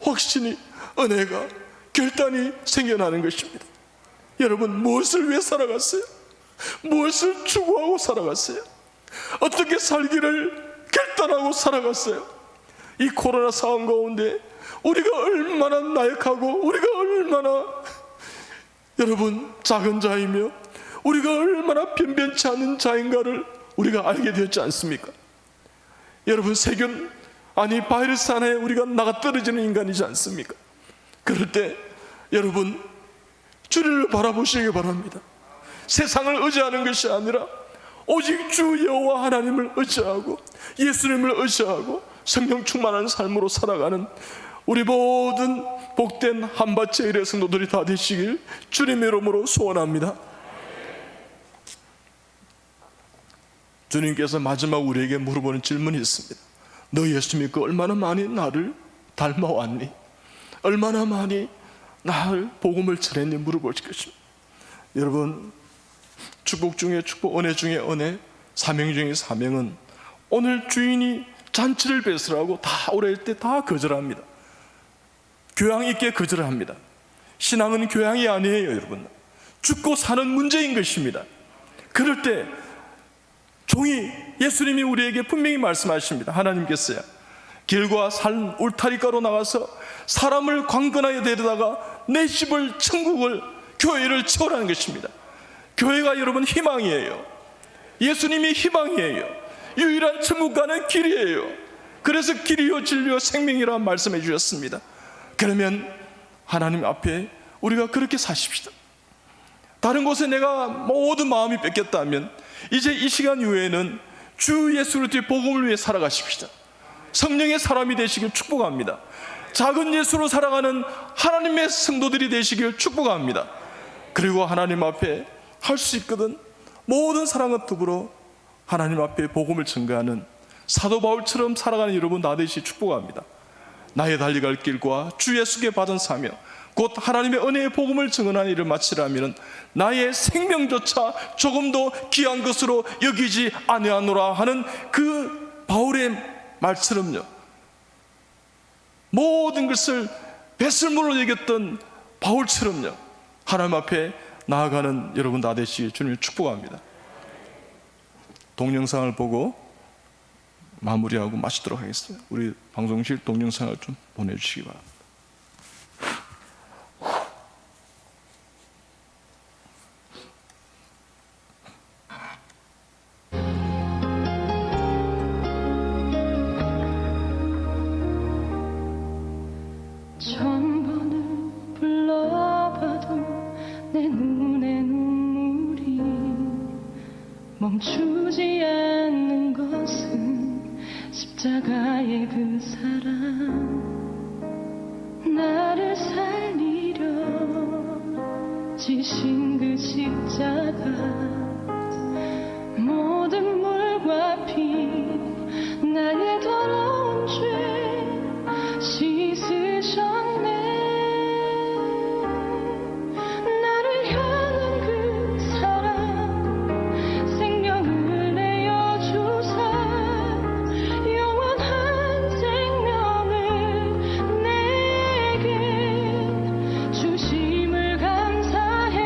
확신이, 은혜가, 결단이 생겨나는 것입니다. 여러분, 무엇을 위해 살아갔어요? 무엇을 추구하고 살아갔어요? 어떻게 살기를 결단하고 살아갔어요? 이 코로나 상황 가운데 우리가 얼마나 나약하고 우리가 얼마나 여러분 작은 자이며 우리가 얼마나 변변치 않은 자인가를 우리가 알게 되었지 않습니까? 여러분, 세균 아니 바이러스 하나에 우리가 나가 떨어지는 인간이지 않습니까? 그럴 때 여러분 주를 바라보시기 바랍니다. 세상을 의지하는 것이 아니라 오직 주 여호와 하나님을 의지하고 예수님을 의지하고 성령 충만한 삶으로 살아가는 우리 모든 복된 한밭의 일의 성도들이 다 되시길 주님의 이름으로 소원합니다. 주님께서 마지막 우리에게 물어보는 질문이 있습니다. 너 예수 믿고 얼마나 많이 나를 닮아왔니? 얼마나 많이 나를 복음을 전했니? 물어보실 것입니다. 여러분, 축복 중에 축복, 은혜 중에 은혜, 사명 중에 사명은 오늘 주인이 잔치를 베풀라고 다 오래일 때 다 거절합니다. 교양 있게 거절을 합니다. 신앙은 교양이 아니에요, 여러분. 죽고 사는 문제인 것입니다. 그럴 때 종이 예수님이 우리에게 분명히 말씀하십니다. 하나님께서요, 길과 산 울타리가로 나가서 사람을 강건하게 데려다가 내 집을, 천국을, 교회를 채우라는 것입니다. 교회가 여러분 희망이에요. 예수님이 희망이에요. 유일한 천국 가는 길이에요. 그래서 길이요 진리요 생명이라 말씀해 주셨습니다. 그러면 하나님 앞에 우리가 그렇게 사십시다. 다른 곳에 내가 모든 마음이 뺏겼다면 이제 이 시간 이후에는 주 예수 그리스도의 복음을 위해 살아가십시다. 성령의 사람이 되시길 축복합니다. 작은 예수로 살아가는 하나님의 성도들이 되시길 축복합니다. 그리고 하나님 앞에 할 수 있거든 모든 사랑과 더불어 하나님 앞에 복음을 전가하는 사도 바울처럼 살아가는 여러분 다 되시길 축복합니다. 나의 달려갈 길과 주 예수께 받은 사명 곧 하나님의 은혜의 복음을 증언하는 일을 마치라면 나의 생명조차 조금도 귀한 것으로 여기지 아니하노라 하는 그 바울의 말처럼요, 모든 것을 배설물로 여겼던 바울처럼요, 하나님 앞에 나아가는 여러분 다 되시길 주님을 축복합니다. 동영상을 보고 마무리하고 마치도록 하겠습니다. 우리 방송실 동영상을 좀 보내주시기 바랍니다. 천번을 불러봐도 내 눈에 눈물이 멈추지 않는 것은 십자가의 그 사랑, 나를 살리려 지신 그 십자가, 모든 물과 피 나의 더러운 죄 씻으셨네. 나를 향한 그 사랑, 생명을 내어주사 영원한 생명을 내게 주심을 감사해.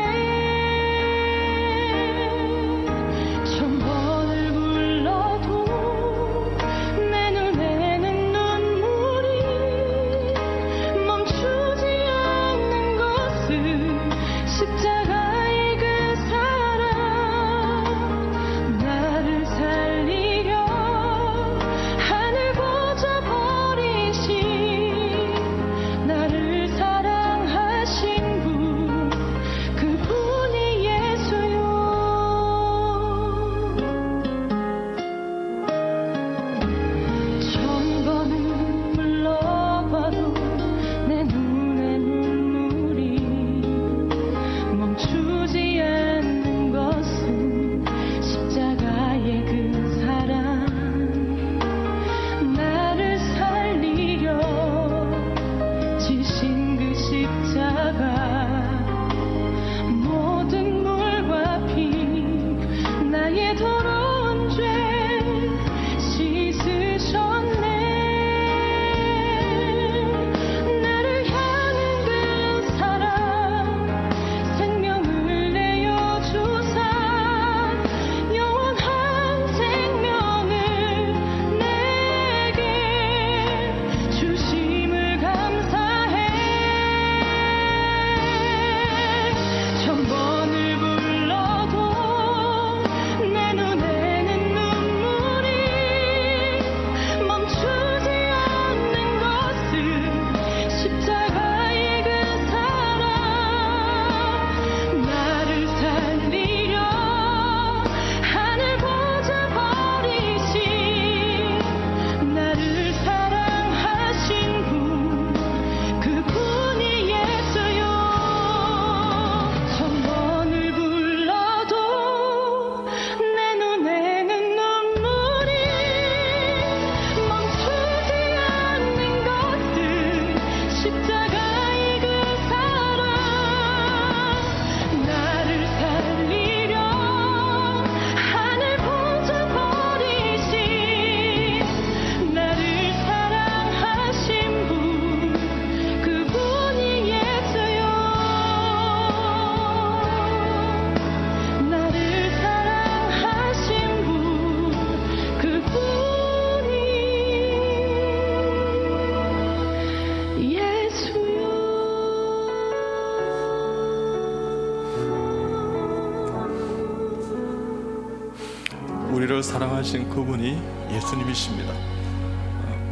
우리를 사랑하신 그분이 예수님이십니다.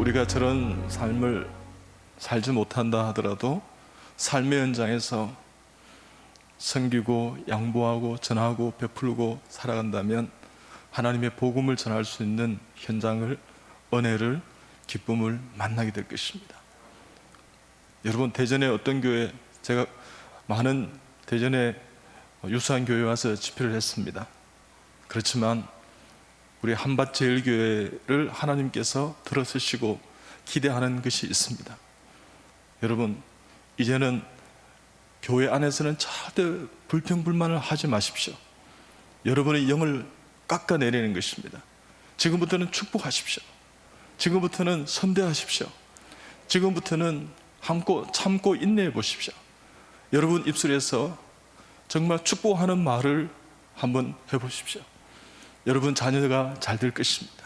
우리가 저런 삶을 살지 못한다 하더라도 삶의 현장에서 섬기고 양보하고 전하고 베풀고 살아간다면 하나님의 복음을 전할 수 있는 현장을, 은혜를, 기쁨을 만나게 될 것입니다. 여러분, 대전의 어떤 교회, 제가 많은 대전의 유수한 교회에 와서 집회를 했습니다. 그렇지만 우리 한밭제일교회를 하나님께서 들어서시고 기대하는 것이 있습니다. 여러분, 이제는 교회 안에서는 절대 불평불만을 하지 마십시오. 여러분의 영을 깎아내리는 것입니다. 지금부터는 축복하십시오. 지금부터는 선대하십시오. 지금부터는 참고 인내해 보십시오. 여러분 입술에서 정말 축복하는 말을 한번 해보십시오. 여러분 자녀가 잘 될 것입니다.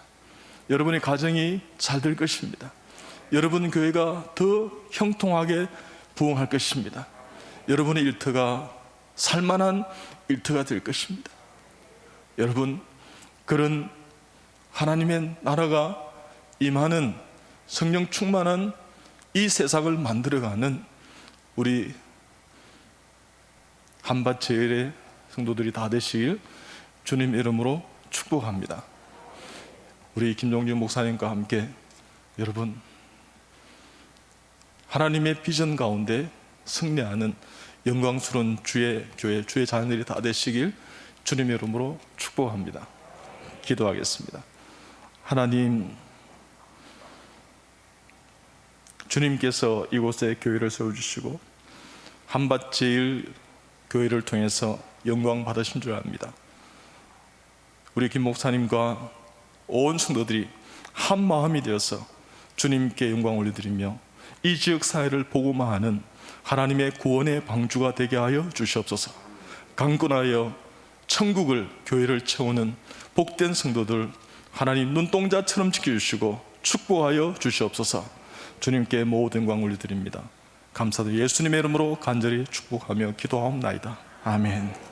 여러분의 가정이 잘 될 것입니다. 여러분 교회가 더 형통하게 부흥할 것입니다. 여러분의 일터가 살만한 일터가 될 것입니다. 여러분, 그런 하나님의 나라가 임하는 성령 충만한 이 세상을 만들어가는 우리 한밭제일의 성도들이 다 되시길 주님 이름으로 축복합니다. 우리 김종진 목사님과 함께 여러분 하나님의 비전 가운데 승리하는 영광스러운 주의 교회, 주의 자녀들이 다 되시길 주님의 이름으로 축복합니다. 기도하겠습니다. 하나님, 주님께서 이곳에 교회를 세워주시고 한밭제일 교회를 통해서 영광 받으신 줄 압니다. 우리 김 목사님과 온 성도들이 한 마음이 되어서 주님께 영광 올려드리며 이 지역 사회를 복음화하는 하나님의 구원의 방주가 되게 하여 주시옵소서. 강건하여 천국을, 교회를 채우는 복된 성도들 하나님 눈동자처럼 지켜주시고 축복하여 주시옵소서. 주님께 모든 영광 올려드립니다. 감사드려 예수님의 이름으로 간절히 축복하며 기도하옵나이다. 아멘.